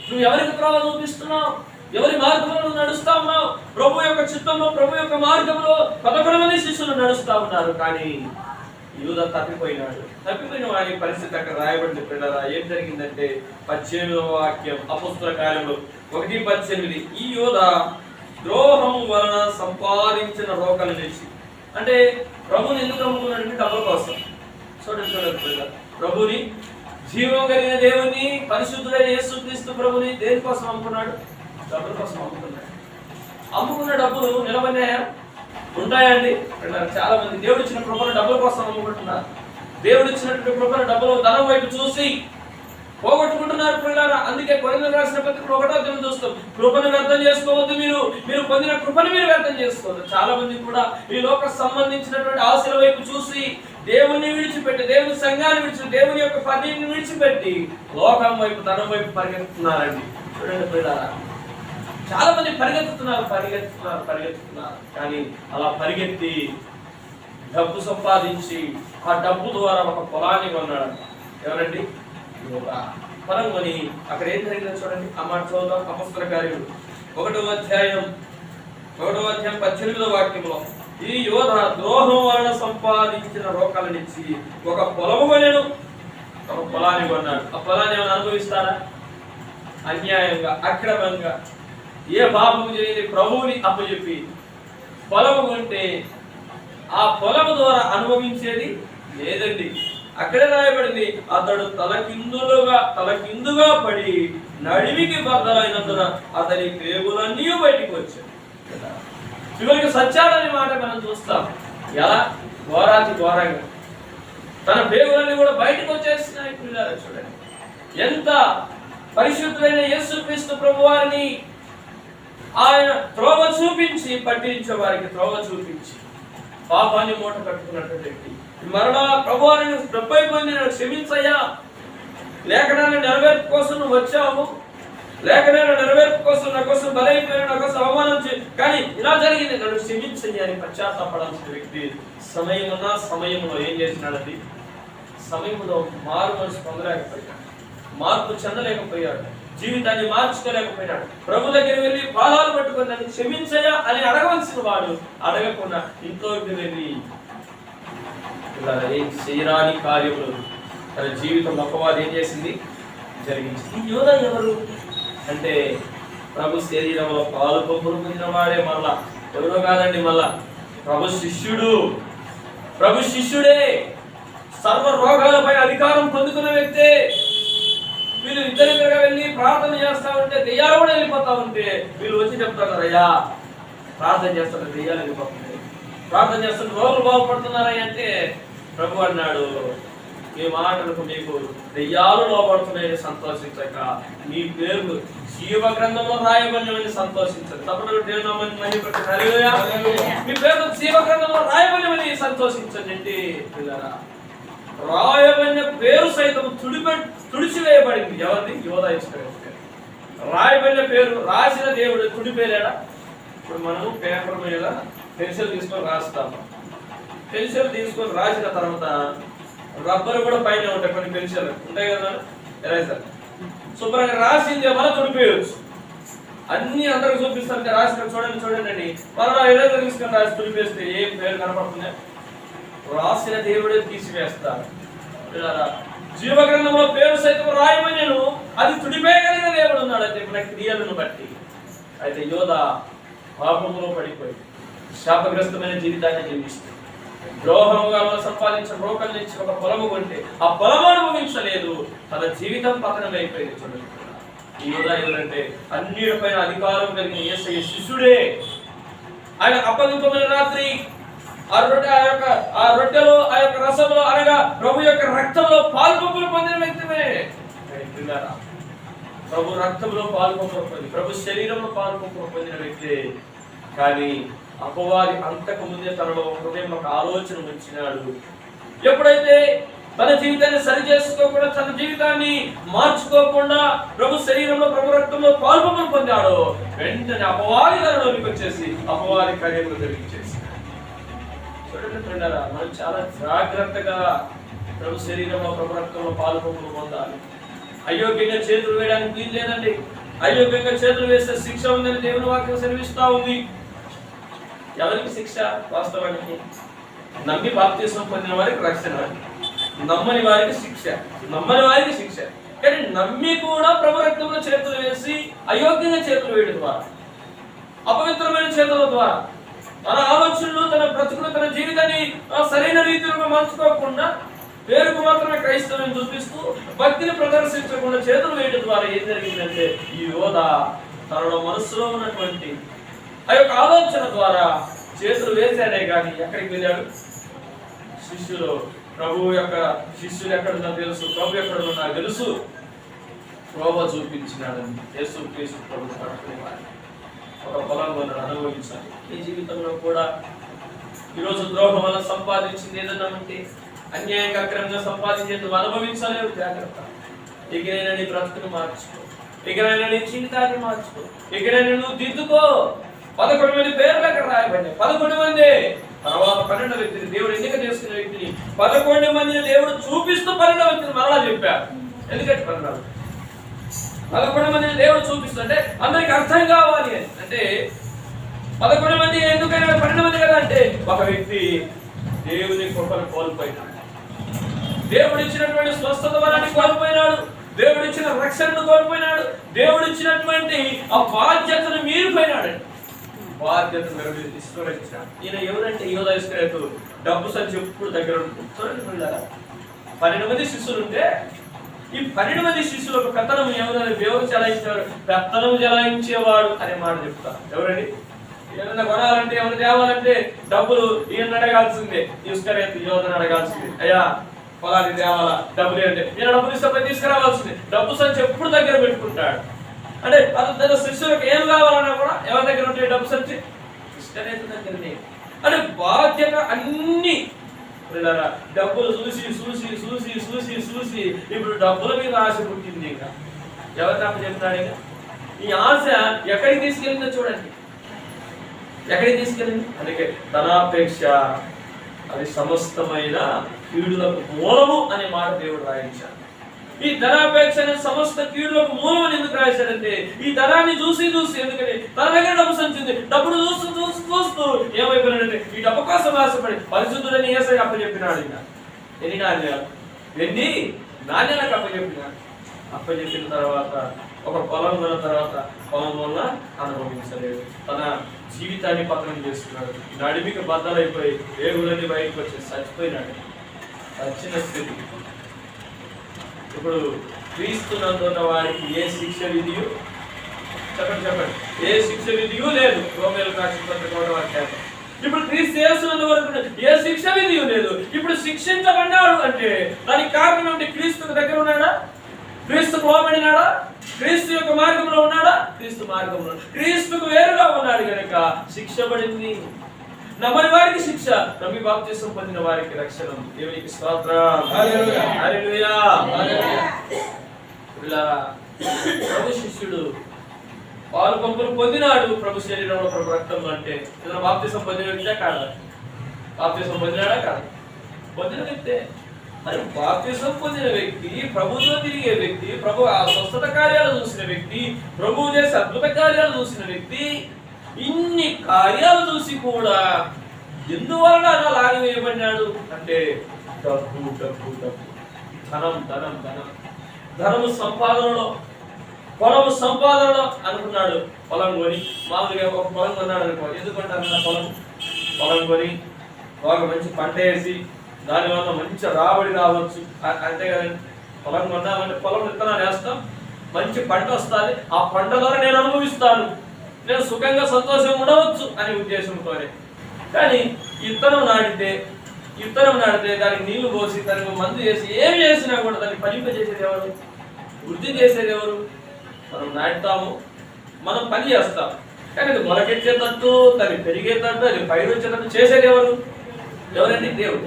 నువ్వు ఎవరికి త్రోవ చూపిస్తున్నావు? ఎవరి మార్గంలో నువ్వు నడుస్తా ఉన్నావు? ప్రభు యొక్క చిత్తంలో, ప్రభు యొక్క మార్గంలో 11 మంది శిష్యులు నడుస్తా ఉన్నారు. కానీ యూదా తప్పిపోయిన వారి పరిస్థితి అక్కడ రాయబడింది. పిల్లరా, ఏం జరిగిందంటే 18వ వాక్యం అపొస్తలుల కార్యములు 1:18. ఈ యూదా ద్రోహం వలన సంపాదించిన రోకలు నిలిచి. అంటే ప్రభుని ఎందుకు అమ్ముకున్నాడంటే డబ్బుల కోసం. చూడండి, ప్రభుని, జీవం కలిగిన దేవుని, పరిశుద్ధుడైన యేసుక్రీస్తు ప్రభుని దేనికోసం అమ్ముకున్నాడు? డబ్బుల కోసం అమ్ముకున్నాడు. అమ్ముకున్న డబ్బులు నిలబడినాయా? ఉంటాయండి. చాలా మంది దేవుడు ఇచ్చిన కృపను డబ్బుల కోసం అమ్ముకుంటున్నారు. దేవుడు ఇచ్చినటువంటి కృపను డబ్బులు ధనం వైపు చూసి పోగొట్టుకుంటున్నారు ప్రియులారా. అందుకే కొరింథీయులకు రాసిన పత్రికలో 1వ అధ్యాయం చూస్తాం, కృపను వ్యర్థం చేసుకోవద్దు, మీరు పొందిన కృపను మీరు వ్యర్థం చేసుకోవద్దు. చాలా మంది కూడా ఈ లోక సంబంధించినటువంటి ఆశల వైపు చూసి దేవుని విడిచిపెట్టి, దేవుని సంఘాన్ని విడిచి, దేవుని యొక్క పనిని విడిచిపెట్టి లోకం వైపు, ధనం వైపు పరిగెత్తుతున్నారండి. చూడండి ప్రియులారా, చాలా మంది పరిగెత్తుతున్నారు. కానీ అలా పరిగెత్తి డబ్బు సంపాదించి ఆ డబ్బు ద్వారా ఒక పొలాన్ని కొన్నాడు. ఎవరండి? పొలం కొని అక్కడ ఏం జరిగిందో చూడండి. ఆ మాట చదువుతాం. అపొస్తలుల కార్యములు 1వ అధ్యాయం 18వ వాక్యంలో, ఈ యోధ ద్రోహం వలన సంపాదించిన రోకలనిచ్చి ఒక పొలము కొనెను. ఒక పొలాన్ని కొన్నాడు. ఆ పొలాన్ని ఏమైనా అనుభవిస్తారా? అన్యాయంగా, అక్రమంగా, ఏ పాపము చేయని ప్రభువుని అప్పచెప్పి పొలము కొంటే ఆ పొలము ద్వారా అనుభవించేది లేదండి. అక్కడే రాయబడింది, అతడు తలకిందుగా పడి నడిమికి బద్దలైనందున అతని పేగులన్నీ బయటికి వచ్చాయి. చివరికి సత్యాడనే మాట మనం చూస్తాం. ఎలా? ఘోరంగా తన పేగులన్నీ కూడా బయటకు వచ్చేసినాయి. చూడండి, ఎంత పరిశుద్ధులైన యేసుక్రీస్తు ప్రభువారిని ఆయన త్రోవ చూపించి, పట్టించే వారికి త్రోవ చూపించి పాపాన్ని మూట కట్టుకున్నటువంటి వ్యక్తి మరలా ప్రభువారిని ప్రభువైపోయింది, నేను క్షమించయ్యా, లేఖనాన్ని నెరవేర్పు కోసం నువ్వు వచ్చావు, లేఖనాన్ని నెరవేర్పు కోసం నా కోసం బలైపోయిన, నా కోసం అవమానం కానీ ఇలా జరిగింది, నన్ను క్షమించయ్యా అని పశ్చాత్తాపడాల్సిన వ్యక్తి సమయంలో ఏం చేసినాడండి? సమయంలో మారు మనసు పొందలేకపోయాడు, మార్పు చెందలేకపోయాడు, జీవితాన్ని మార్చుకోలేకపోయినాడు. ప్రభు దగ్గర వెళ్ళి పాదాలు పట్టుకొని నన్ను క్షమించయ్యా అని అడగవలసిన వాడు అడగకుండా ఇంట్లోకి వెళ్ళి చేయరాని కార్యములు తన జీవితంలో అపవాది ఏం చేసింది? జరిగించింది. ఈ యోధ ఎవరు అంటే ప్రభు శరీరంలో పాలు పంపులు పొందిన వాడే. మళ్ళా ఎవరో కాదండి, మళ్ళా ప్రభు శిష్యుడే, సర్వ రోగాలపై అధికారం పొందుకున్న వ్యక్తే. వీళ్ళు ఇద్దరిగా వెళ్ళి ప్రార్థన చేస్తా ఉంటే దెయ్యాలు కూడా వెళ్ళిపోతా ఉంటే వీళ్ళు వచ్చి చెప్తారు, అయ్యా ప్రార్థన చేస్తుంటే దెయ్యాలు వెళ్ళిపోతుంది, ప్రార్థన చేస్తుంటే రోగులు బాగుపడుతున్నారని అంటే ప్రభు అన్నాడు, మీ మాటలకు మీకు దెయ్యాలు లోపడుతున్నాయని సంతోషించక మీ పేరు జీవ గ్రంథంలో రాయబడినవని సంతోషించండి. తప్పుడు మీ పేరు జీవ గ్రంథంలో రాయబడినవని సంతోషించండి అంటే రాయబడిన పేరు సైతం తుడిచివేయబడింది. ఎవరిది? యోధ ఇష్టం. రాయబడిన పేరు రాసిన దేవుడు తుడిపేలేడా? ఇప్పుడు మనము పేపర్ మీద పెన్సిల్ తీసుకొని రాస్తాము. పెన్సిల్ తీసుకొని రాసిన తర్వాత రబ్బర్ కూడా పైన ఉంటాయి, కొన్ని పెన్సిల్ ఉంటాయి కదా ఎరేజర్. శుభ్రంగా రాసింది మనం తుడిపేయచ్చు. అన్ని అందరికి చూపిస్తాను, రాసిన చూడండి అండి. మనం ఎరేజర్ తీసుకొని రాసి తుడిపేస్తే ఏం పేరు కనపడుతుంది? రాసిన దేవుడే తీసివేస్తారు. జీవగ్రంథంలో పేరు సైతం రాయమనేను, అది తుడిపేయగలిగిన దేవుడు ఉన్నాడు అంటే మన క్రియలను బట్టి. అయితే యోధ పాపములో పడిపోయి శాపగ్రస్తమైన జీవితాన్ని జీవిస్తుంది. ద్రోహముగా సంపాదించిన రోకల నుంచి ఒక పొలము కొంటే ఆ పొలము అనుభవించలేదు, తన జీవితం పతనం అయిపోయింది. చూడండి, ఈ యోధ ఎవరంటే అన్నిటిపైన అధికారం కలిగిన యేసయ్య శిష్యుడే. ఆయన అప్పగింపమైన రాత్రి ఆ రొట్టెలో ఆ యొక్క రసంలో అనగా ప్రభు యొక్క రక్తంలో పాల్పొంపులు పొందిన వ్యక్తిమే. ప్రభు రక్తంలో పాల్పొంపులు పొంది, ప్రభు శరీరంలో పాల్పొంపులు పొందిన వ్యక్తి. కానీ అపవాది అంతకు ముందే తనలో హృదయంలో ఒక ఆలోచన ఉంచినాడు. ఎప్పుడైతే తన జీవితాన్ని సరి చేసుకోకుండా, తన జీవితాన్ని మార్చుకోకుండా ప్రభు శరీరంలో, ప్రభు రక్తంలో పాల్పొంపులు పొందాడో వెంటనే అపవాది తనలోకి వచ్చేసి అపవాది కార్యములు జరిగించేసి. మనం చాలా జాగ్రత్తగా ప్రభు శరీరంలో, ప్రభు రక్తంలో పాల్పొంపులు పొందాలి. అయోగ్యంగా చేతులు వేయడానికి వీలు లేదండి. అయోగ్యంగా చేతులు వేస్తే శిక్ష ఉందని దేవుని వాక్యం సెలవిస్తా ఉంది. ఎవరికి శిక్ష? వాస్తవానికి నమ్మి బాప్తిస్మం పొందిన వారికి రక్షణ, నమ్మని వారికి శిక్ష. నమ్మని వారికి శిక్ష. కానీ నమ్మి కూడా ప్రభు రక్తంలో చేతులు వేసి అయోగ్యంగా చేతులు వేయడం ద్వారా, అపవిత్రమైన చేతుల ద్వారా తన ఆలోచనలు, తన బ్రతుకులు, తన జీవితాన్ని సరైన రీతిలో మార్చుకోకుండా పేరుకు మాత్రమే క్రైస్తవం చూపిస్తూ భక్తిని ప్రదర్శించకుండా చేతులు వేయడం ద్వారా ఏం జరిగిందంటే ఈ యోధ తనలో మనస్సులో ఉన్నటువంటి ఆ యొక్క ఆలోచన ద్వారా చేతులు వేసాడే కానీ ఎక్కడికి వెళ్ళాడు? శిష్యులు ప్రభు యొక్క శిష్యులు ఎక్కడున్నా తెలుసు, ప్రభు ఎక్కడున్నా నాకు తెలుసు. త్రోవ చూపించినాడని యేసు క్రీస్తు ప్రభు పడుకునేవాడు. ఒక పొలం మనం అనుభవించాలి. ఈ జీవితంలో కూడా ఈరోజు ద్రోహం వల్ల సంపాదించింది ఏదన్నా ఉంటే, అన్యాయంగా అక్రమంగా సంపాదించేది అనుభవించలేవు. జాగ్రత్త. ఎగిరైనా నీ బ్రతుకును మార్చుకో, ఎగిరైనా నీ జీవితాన్ని మార్చుకో, ఎగిరైనా నువ్వు దిద్దుకో. 11 మంది పేర్లు అక్కడ రాయబడ్డాయి. 11 మంది తర్వాత 12 వ్యక్తిని దేవుడు ఎన్నిక చేసుకున్న వ్యక్తిని 11 మందిని దేవుడు చూపిస్తూ 12 వ్యక్తిని మరలా చెప్పారు. ఎందుకంటే 11 మందిని దేవుడు చూపిస్తుంటే అందరికి అర్థం కావాలి అంటే 11 మంది ఎందుకైనా 12 మంది కదా అంటే ఒక వ్యక్తి దేవుని కృపను కోల్పోయినాడు, దేవుడు ఇచ్చినటువంటి స్వస్థత వరాన్ని కోల్పోయినాడు, దేవుడు ఇచ్చిన రక్షణను కోల్పోయినాడు, దేవుడు ఇచ్చినటువంటి ఆ బాధ్యతను మీరిపోయినాడు. బాధ్యతను విస్మరించాడు. ఈయన ఎవరంటే యోధా ఇస్కరియోతు. డబ్బు సంచి ఎప్పుడు దగ్గర ఉంటుంది. 12 మంది శిష్యులు ఉంటే ఈ 12 మంది శిష్యులకు పెత్తనం ఎవరు చెలాయించాడు? పెత్తనం చెలాయించేవాడు అనే మాట చెప్తారు. ఎవరండి? ఏదైనా కొనాలంటే ఎవరు తేవాలంటే డబ్బులు ఈయన అడగాల్సిందే, ఇస్కరియోతు యోధను అడగాల్సిందే. అయ్యా పొలాన్ని తేవాలా, డబ్బులు ఏంటంటే ఈయన డబ్బులు ఇస్తే తీసుకురావాల్సిందే. డబ్బు సంచి ఎప్పుడు దగ్గర పెట్టుకుంటాడు. అంటే తన శిష్యులకు ఏం కావాలన్నా కూడా ఎవరి దగ్గర ఉంటే డబ్బు సంచి? ఇస్కరియోతు దగ్గరనే. అంటే బాధ్యత అన్ని డబ్బులు చూసి చూసి చూసి చూసి చూసి ఇప్పుడు డబ్బుల మీద ఆశ పుట్టింది. ఇంకా ఎవరి తప్ప చెప్తాడు? ఇంకా ఈ ఆశ ఎక్కడికి తీసుకెళ్ళిందో చూడండి. ఎక్కడికి తీసుకెళ్ళింది? అందుకే ధనాపేక్ష అది సమస్తమైన కీడులకు మూలము అనే మాట దేవుడు రాయించాడు. ఈ ధనాపేక్ష అనే సమస్త కీడులకు మూలం అని ఎందుకు రాశాడంటే ఈ ధనాన్ని చూసి చూసి, ఎందుకంటే తన దగ్గర డబ్బు సంచింది, డబ్బును చూస్తూ చూస్తూ చూస్తూ ఏమైపోయినాడంటే ఈ డబ్బు కోసం ఆశపడి పరిశుద్ధుడని యేసయ్య అప్పచెప్పినాడు. ఇంకా ఎన్ని నాణ్యాలు? వెండి నాణ్యాలకు అప్పచెప్పినాడు. అప్పచెప్పిన తర్వాత ఒక పొలం కొన్న తర్వాత పొలం వల్ల అనుభవించలేదు, తన జీవితాన్ని పతనం చేసుకున్నాడు. నడిమికి బద్దలైపోయి వేగులన్నీ బయటకు వచ్చి చచ్చిపోయినాడు. వచ్చిన స్థితి. ఇప్పుడు క్రీస్తునందున్న వారికి ఏ శిక్ష విధియు చెప్పండి, ఏ శిక్ష విధియు లేదు. రోమేయులకు రాసిన పత్రిక 1వ అధ్యాయం. ఇప్పుడు క్రీస్తు యేసునందు వరకు ఏ శిక్ష విధియు లేదు. ఇప్పుడు శిక్షించబడ్డాడు అంటే దానికి కారణం ఏంటి? క్రీస్తుకు దగ్గర ఉన్నాడా? క్రీస్తుకు లోబడినాడా? క్రీస్తు యొక్క మార్గంలో ఉన్నాడా? క్రీస్తు మార్గంలో, క్రీస్తుకు వేరుగా ఉన్నాడు కనుక శిక్ష పడింది. నమ్మని వారికి శిక్ష, నమ్మి బాప్తిసం పొందిన వారికి రక్షణ. దేవునికి స్తోత్రం. హల్లెలూయా హల్లెలూయా హల్లెలూయా. ప్రభు శిష్యుడు పాలు పంపులు పొందినాడు ప్రభు శరీరంలో, ప్రభు రక్తంలో. అంటే ఏదైనా బాప్తిసం పొందిన వ్యక్తే కాదా? బాప్తిసం పొందినాడా కాదు? పొందిన వ్యక్తే. మరి బాప్తిసం పొందిన వ్యక్తి, ప్రభుతో తిరిగే వ్యక్తి, ప్రభు ఆ స్వస్థత కార్యాలు చూసిన వ్యక్తి, ప్రభువు చేసే అద్భుత కార్యాలు చూసిన వ్యక్తి, ఇన్ని కార్యాలు చూసి కూడా ఎందువలన అలా లాగివేయబడినాడు అంటే డబ్బు డబ్బు డబ్బు, ధనం ధనం ధనం, ధనము సంపాదనలో, పొలము సంపాదనలో అనుకున్నాడు. పొలం కొని మామూలుగా ఒక పొలం కొన్నాడు అనుకో, ఎందుకంటారన్న పొలం కొని బాగా మంచి పంట వేసి దానివల్ల మంచి రాబడి రావచ్చు అంతే కదండి. పొలం కొన్నామంటే పొలం విత్తనాలు వేస్తాం, మంచి పంట వస్తుంది, ఆ పంట ద్వారా నేను అనుభవిస్తాను, నేను సుఖంగా సంతోషంగా ఉండవచ్చు అనే ఉద్దేశంతోనే. కానీ విత్తనం నాటితే దానికి నీళ్లు పోసి దానికి మందు చేసి ఏం చేసినా కూడా దాన్ని ఫలింపజేసేది ఎవరు? వృద్ధి చేసేది ఎవరు? మనం నాటుతాము, మనం పని చేస్తాం, కానీ అది మొలకెట్టేటట్టు, దాన్ని పెరిగేటట్టు, అది పైరు వచ్చేటట్టు చేసేది ఎవరు? ఎవరండి? దేవుడు.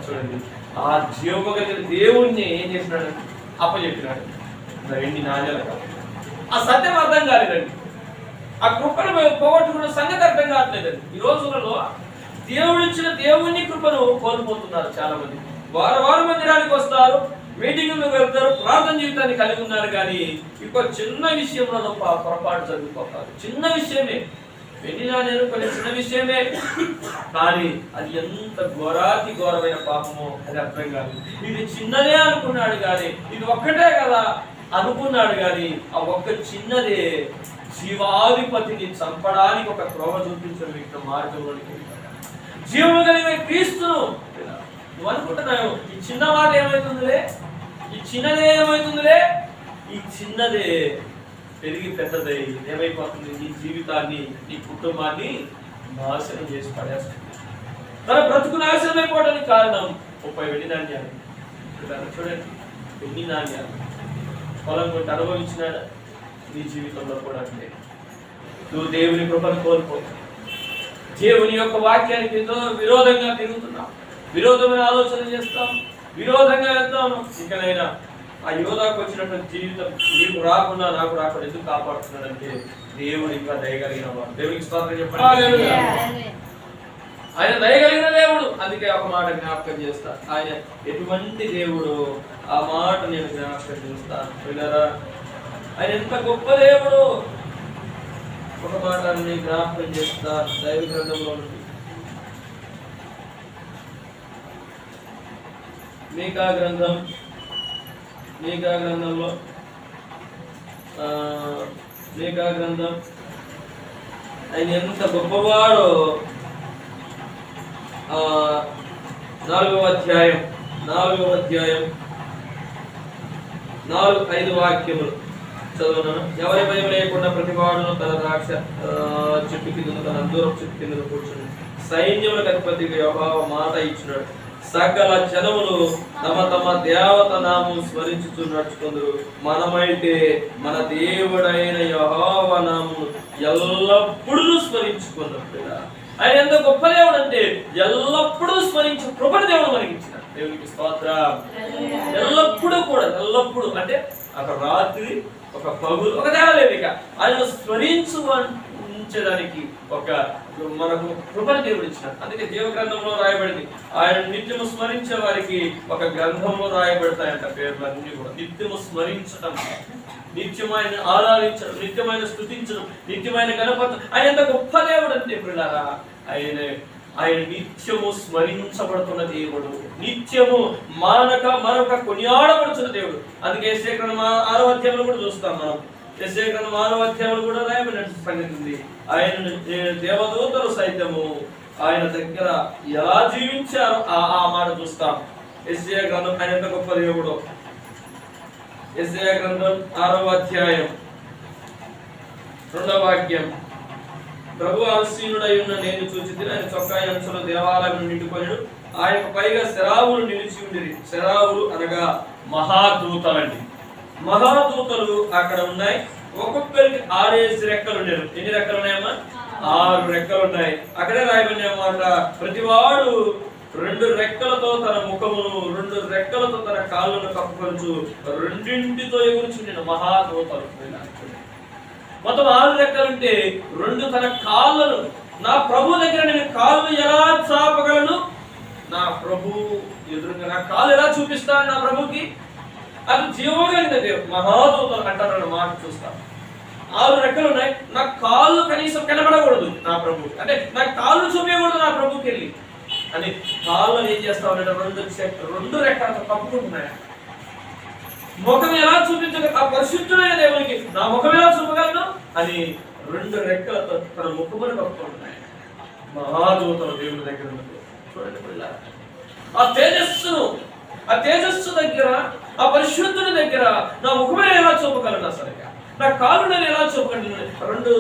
చూడండి, ఆ జీవము కలిగిన దేవుణ్ణి ఏం చేసినాడు? అప్పచెప్పినాడు. వెండి నాణ్యాలు. ఆ సత్యం అర్థం కాలేదండి. ఆ కృపను పోగొట్టుకున్న సంగతి అర్థం కావట్లేదండి. ఈ రోజులలో దేవుడు ఇచ్చిన దేవుని కృపను కోల్పోతున్నారు చాలా మంది. వారం మందిరానికి వస్తారు, మీటింగ్లకు వెళ్తారు, ప్రార్థన జీవితాన్ని కలిగి ఉన్నారు, కానీ ఇంకో చిన్న విషయంలో పొరపాటు జరుగుతారు. చిన్న విషయమే, వెళ్ళినా నేను కొన్ని చిన్న విషయమే, కానీ అది ఎంత ఘోరాతి ఘోరమైన పాపమో అది అర్థం కాదు. ఇది చిన్నదే అనుకున్నాడు కానీ, ఇది ఒక్కటే కదా అనుకున్నాడు కానీ, ఆ ఒక్క చిన్నదే జీవాధిపతిని చంపడానికి ఒక త్రోవ చూపించిన వ్యక్తి మార్గంలోనికి జీవము కలిగిన క్రీస్తును నువ్వు అనుకుంటున్నావు ఈ చిన్న మాట ఏమవుతుందిలే, ఈ చిన్నదే ఏమవుతుందిలే, ఈ చిన్నదే పెరిగి పెద్దదై ఏమైపోతుంది? నీ జీవితాన్ని, నీ కుటుంబాన్ని నాశనం చేసి పడేస్తుంది. తన బ్రతుకు నాశనం అయిపోవడానికి కారణం 30 వెండి నాణ్యాలు. చూడండి, వెండి నాణ్యాలు పొలం కొంటే అనుభవించినాడా? నీ జీవితంలో కూడా అంటే నువ్వు దేవుని కృపను కోల్పో, దేవుని యొక్క వాక్యానికి ఎంతో విరోధంగా తిరుగుతున్నావు, విరోధమైన ఆలోచన చేస్తాం, విరోధంగా వెళ్తాను. ఇకనైనా ఆ యోధాకు వచ్చినటువంటి జీవితం నీకు రాకుండా నాకు రాకుండా ఎందుకు కాపాడుతున్నాడంటే దేవుడు ఇంకా దయగలిగిన వాడు. దేవునికి స్తోత్రం చెప్పండి. ఆయన దయగలిగిన దేవుడు. అందుకే ఒక మాట జ్ఞాపకం చేస్తా, ఆయన ఎటువంటి దేవుడు ఆ మాట నేను జ్ఞాపకం చేస్తాను. పిల్లరా, ఆయన ఎంత గొప్ప దేవుడు. ఒక మాట నేను జ్ఞాపకం చేస్తా, దైవ గ్రంథంలో నుండి మీకా గ్రంథంలో మీకా గ్రంథం ఆయన ఎంత గొప్పవాడో 4వ అధ్యాయం 4-5 వాక్యములు చదువున్నాను. ఎవరి భయం లేకుండా ప్రతివాడును తన ద్రాక్ష చెట్టు కింద తన అంజూరపు చెట్టు కింద కూర్చుని సైన్యములకు అధిపతిగా యెహోవా మాట ఇచ్చినాడు. సకల జనములు తమ తమ దేవత నామం స్మరించుచు నడుచుకుందరు. మనమైతే మన దేవుడైన యెహోవా నామమును ఎల్లప్పుడూ స్మరించుకున్నప్పుడు ఆయన ఎంత గొప్ప దేవుడు అంటే ఎల్లప్పుడూ స్మరించు కృపను దేవుడు మనకి ఇచ్చినాడు. దేవునికి స్తోత్రం. ఎల్లప్పుడూ కూడా, ఎల్లప్పుడూ అంటే ఒక రాత్రి ఒక పగులు ఒక దేవలేవిక ఆయన స్మరించడానికి ఒక మనకు కృపను దేవుడు ఇచ్చినాడు. అందుకే దేవ గ్రంథంలో రాయబడింది, ఆయన నిత్యము స్మరించే వారికి ఒక గ్రంథంలో రాయబడతాయంట పేర్లు అన్ని కూడా. నిత్యము స్మరించడం, నిత్యమైన ఆరాధించడం, నిత్యమైన స్తుతించడం, నిత్యమైన గణపతి. ఆయన ఎంత గొప్ప దేవుడు అంటే పిల్లరా, ఆయన నిత్యము స్మరించబడుతున్న దేవుడు, నిత్యము మరొక కొనియాడబడుతున్న దేవుడు. అందుకే యెషయా గ్రంథం 6వ అధ్యాయంలో కూడా చూస్తాం మనం. యెషయా గ్రంథం 6వ అధ్యాయంలో కూడా రాయబడిన సంగతి ఉంది. ఆయన దేవదూతలు సైతము ఆయన దగ్గర ఎలా జీవించారో ఆ మాట చూస్తాం. యెషయా గ్రంథం ఆయన ఎంత గొప్ప దేవుడు. యెషయా గ్రంథం 6వ అధ్యాయం 2వ వాక్యం, ప్రభు ఆసీనుడై ఉన్న నేను చూచితే ఆయన చొక్కా అంచుల దేవాలయం నిండుకొనిడు, ఆయనకు పైగా శరావులు నిలిచి ఉండిరి. శరావులు అనగా మహాదూతలండి. మహాదూతలు అక్కడ ఉన్నాయి. ఒక్కొక్కరికి 6 రెక్కలు ఉండేవి. ఎన్ని రెక్కలు ఉన్నాయమ్మా? 6 రెక్కలు ఉన్నాయి. అక్కడే రాయబడిన మాట, ప్రతివాడు 2 రెక్కలతో తన ముఖమును 2 రెక్కలతో తన కాళ్ళను కప్పుకొనుచు 2 ఎగురుచుండిన మహాదూతలు. మొత్తం 6 రెక్కలుంటే 2 తన కాళ్ళను, నా ప్రభు దగ్గర నేను కాళ్ళు ఎలా చాపగలను, నా ప్రభు ఎదురుగా నా కాళ్ళు ఎలా చూపిస్తాను నా ప్రభుకి? అది జీవగలిగిన దేవుడు. మహాదూతలు అంటారు మాట చూస్తాం. 6 రెక్కలు ఉన్నాయి. నా కాళ్ళు కనీసం కనబడకూడదు నా ప్రభు, అంటే నా కాళ్ళు చూపించకూడదు నా ప్రభుకి వెళ్ళి అని కాళ్ళని ఏం చేస్తా ఉన్నాడు? 2 రెక్కలతో కప్పుకుంటున్నాయి. ముఖం ఎలా చూపించగల ఆ పరిశుద్ధుడైన దేవునికి నా ముఖం ఎలా చూపగలను అని 2 రెక్కలతో తన ముఖమును కప్పుకుంటున్నాయి మహాదూతలు దేవుని దగ్గర. చూడండి పిల్లలు, ఆ తేజస్సు దగ్గర, ఆ పరిశుద్ధుని దగ్గర నా ముఖమే ఎలా చూపగలను? అసలుగా నా కాళ్ళు నేను ఎలా చూపగలను? 2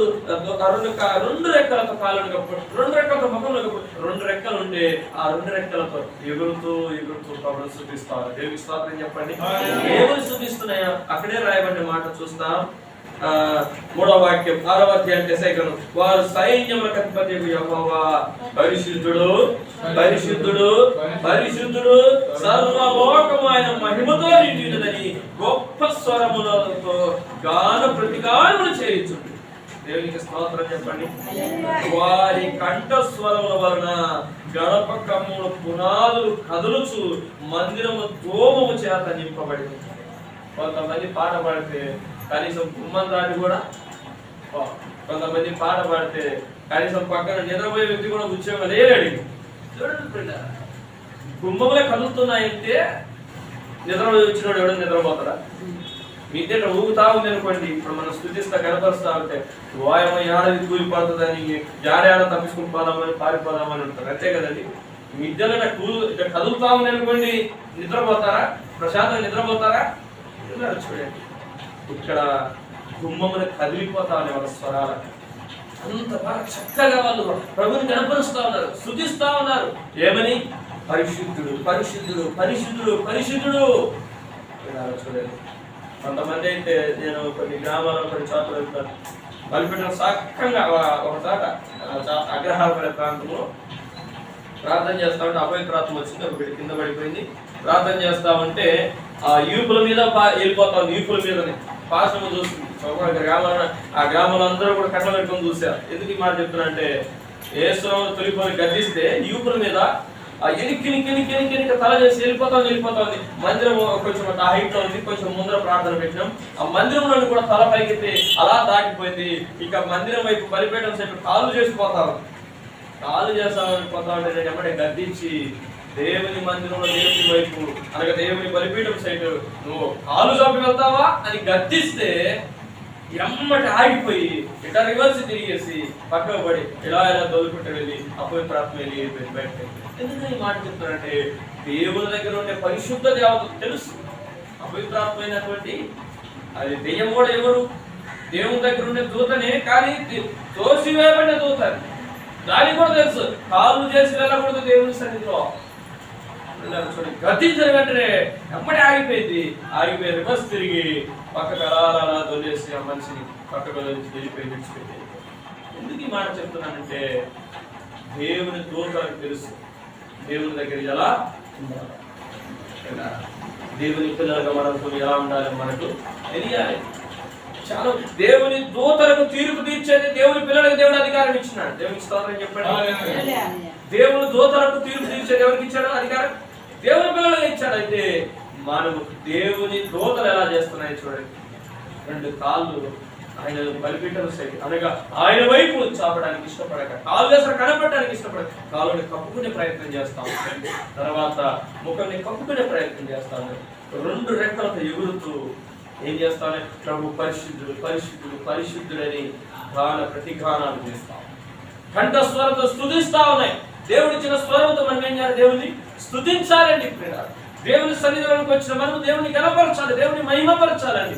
రెక్కలతో కాళ్ళను కప్పు, 2 రెక్కలతో ముఖంలో కప్పు, 2 రెక్కలు ఉంటే ఆ 2 రెక్కలతో ఎగురుతూ ప్రభుత్వం చూపిస్తారు. దేవుని స్తోత్రం చెప్పండి. దేవుని చూపిస్తున్నాయా? అక్కడే రాయబడిన మాట చూస్తాం. 3వ వాక్యం 6వ అధ్యాయం యెషయా గ్రంథం, వారు సైన్యములకు అధిపతియగు యెహోవా పరిశుద్ధుడు పరిశుద్ధుడు పరిశుద్ధుడు సర్వలోకము ఆయన మహిమతో నిండినదని గొప్ప స్వరములతో గాన ప్రతిగానములు చేయుచుండు. దేవునికి స్తోత్రం చెప్పండి. వారి కంఠ స్వరముల వలన గడప కమ్ముల పునాదులు కదులుచు మందిరము ధూమము చేత నింపబడింది. కొంతమంది పాట పాడితే కనీసం గుమ్మం దాటి కూడా, కొంతమంది పాట పాడితే కనీసం పక్కన నిద్రపోయే వ్యక్తి కూడా ఉద్యోగం లేడు. చూడండి, గుమ్మములే కదులుతున్నాయంటే నిద్రలో వచ్చినాడు ఎవడో నిద్రపోతాడా? మీ దగ్గర ఊగుతా ఉంది అనుకోండి, ఇప్పుడు మనం స్థుతిస్తా కనపరుస్తా ఉంటే వాయమ ఏడాది కూలిపోతుందని ఏడాడ తప్పించుకుని పోదామని పారిపోదామని ఉంటారు, అంతే కదండి. మిద్దెలో ఇక్కడ కదులుతా ఉంది అనుకోండి, నిద్రపోతారా? ప్రశాంతంగా నిద్రపోతారా? చూడండి, ఇక్కడ గుమ్మములు కదిలిపోతా ఉన్నాయి వాళ్ళ స్వరాల. అంత బాగా చక్కగా వాళ్ళు ప్రభుని కనపరుస్తా ఉన్నారు, స్తుతిస్తా ఉన్నారు. ఏమని? పరిశుద్ధుడు పరిశుద్ధుడు పరిశుద్ధుడు పరిశుద్ధుడు. చూడండి, కొంతమంది అయితే నేను కొన్ని గ్రామాల్లో కొన్ని చోట్ల వెళ్తాను, బలిపీఠం చక్కగా ఒక చోట అగ్రహార ప్రాంతంలో ప్రార్థన చేస్తా ఉంటే అపవిత్రాత్మ వచ్చింది, ఒక బిడ్డ కింద పడిపోయింది. ప్రార్థన చేస్తా ఉంటే ఆ యూపుల మీద వెళ్ళిపోతా ఉంది, యూపుల మీదనే పాశము చూస్తుంది. ఆ గ్రామంలో అందరూ కూడా కట్ల పెట్టుకొని చూశారు. ఎందుకు ఈ మాట చెప్తున్నా అంటే, ఏసునామములో తొలిపోయి గద్దిస్తే యూపుల మీద ఎనికి తల చేసి వెళ్ళిపోతా ఉంది. మందిరం కొంచెం హైట్ లో ఉంది, కొంచెం ముందర ప్రార్థన పెట్టినాం. ఆ మందిరంలో కూడా తల పైకెత్తి అలా దాటిపోయింది. ఇక మందిరం వైపు బలిపీఠం సైడ్ కాళ్ళు చేసిపోతాను, కాళ్ళు చేస్తామని పోతా ఉంటే నేను ఎమ్మటే గద్దించి, దేవుని మందిరంలో దేవుని వైపు అనగా దేవుని బలిపీఠం సైడ్ నువ్వు కాళ్ళు చంపి వెళ్తావా అని గద్దిస్తే ఎమ్మటి ఆగిపోయి ఇట్లా రివర్స్ తిరిగేసి పక్కకు పడి ఇలా తోలుకుంటూ వెళ్ళి అపవిత్రాత్మ వెళ్ళి బయటకు. ఎందుకు ఈ మాట చెప్తారంటే, దేవుని దగ్గర ఉండే పరిశుద్ధ దేవత తెలుసు. అపవిత్రాత్మైనటువంటి అది దెయ్యం కూడా ఎవరు? దేవుని దగ్గర ఉండే దూతనే, కానీ తోసివేయబడిన దూత, దానికి కూడా తెలుసు. కాళ్ళు చేసి వెళ్ళకూడదు దేవుని సన్నిధిలో. చూడండి, గతించిన వెంటనే ఎమ్మటి ఆగిపోయి రివర్స్ తిరిగి పక్కకు అలా దొల్లేసి ఆ మనిషిని పక్కకు వెళ్ళిపోయి విడిచిపెట్టి. ఎందుకు ఈ మాట చెప్తున్నానంటే, దేవుని దూతలకు తెలుసు దేవుని దగ్గర ఎలా ఉండాలి, దేవుని పిల్లలుగా మనకు ఎలా ఉండాలి మనకు తెలియాలి. చాలా దేవుని దూతలకు తీర్పు తీర్చేది దేవుని పిల్లలకు దేవుడు అధికారం ఇచ్చినాడు. దేవునికి స్తోత్రం చెప్పాడు. దేవుని దూతలకు తీర్పు తీర్చేది ఎవరికి ఇచ్చాడు అధికారం? దేవుని పిల్లలకు ఇచ్చాడు. అయితే మనము దేవుని దూతలు ఎలా చేస్తున్నాయి చూడండి. రెండు కాళ్ళు ఆయన బలిపీఠం సైడ్ అనగా ఆయన వైపు చాపడానికి ఇష్టపడక, కాళ్ళు అసలు కనపడడానికి ఇష్టపడక కాళ్ళని కప్పుకునే ప్రయత్నం చేస్తాము. తర్వాత ముఖంని కప్పుకునే ప్రయత్నం చేస్తాము. రెండు రెక్కలతో ఎగురుతూ ఏం చేస్తామని ప్రభు పరిశుద్ధుడు పరిశుద్ధుడు పరిశుద్ధుడని గాన ప్రతిగానాలు చేస్తాం. కంఠస్వరంతో స్తుతిస్తా ఉన్నాయి. దేవుడిచ్చిన స్వరంతో మనం ఏం చేయాలి? దేవుని స్తుతించాలండి. దేవుని సన్నిధిలోకి వచ్చిన మనం దేవుని కనపరచాలి, దేవుని మహిమపరచాలండి.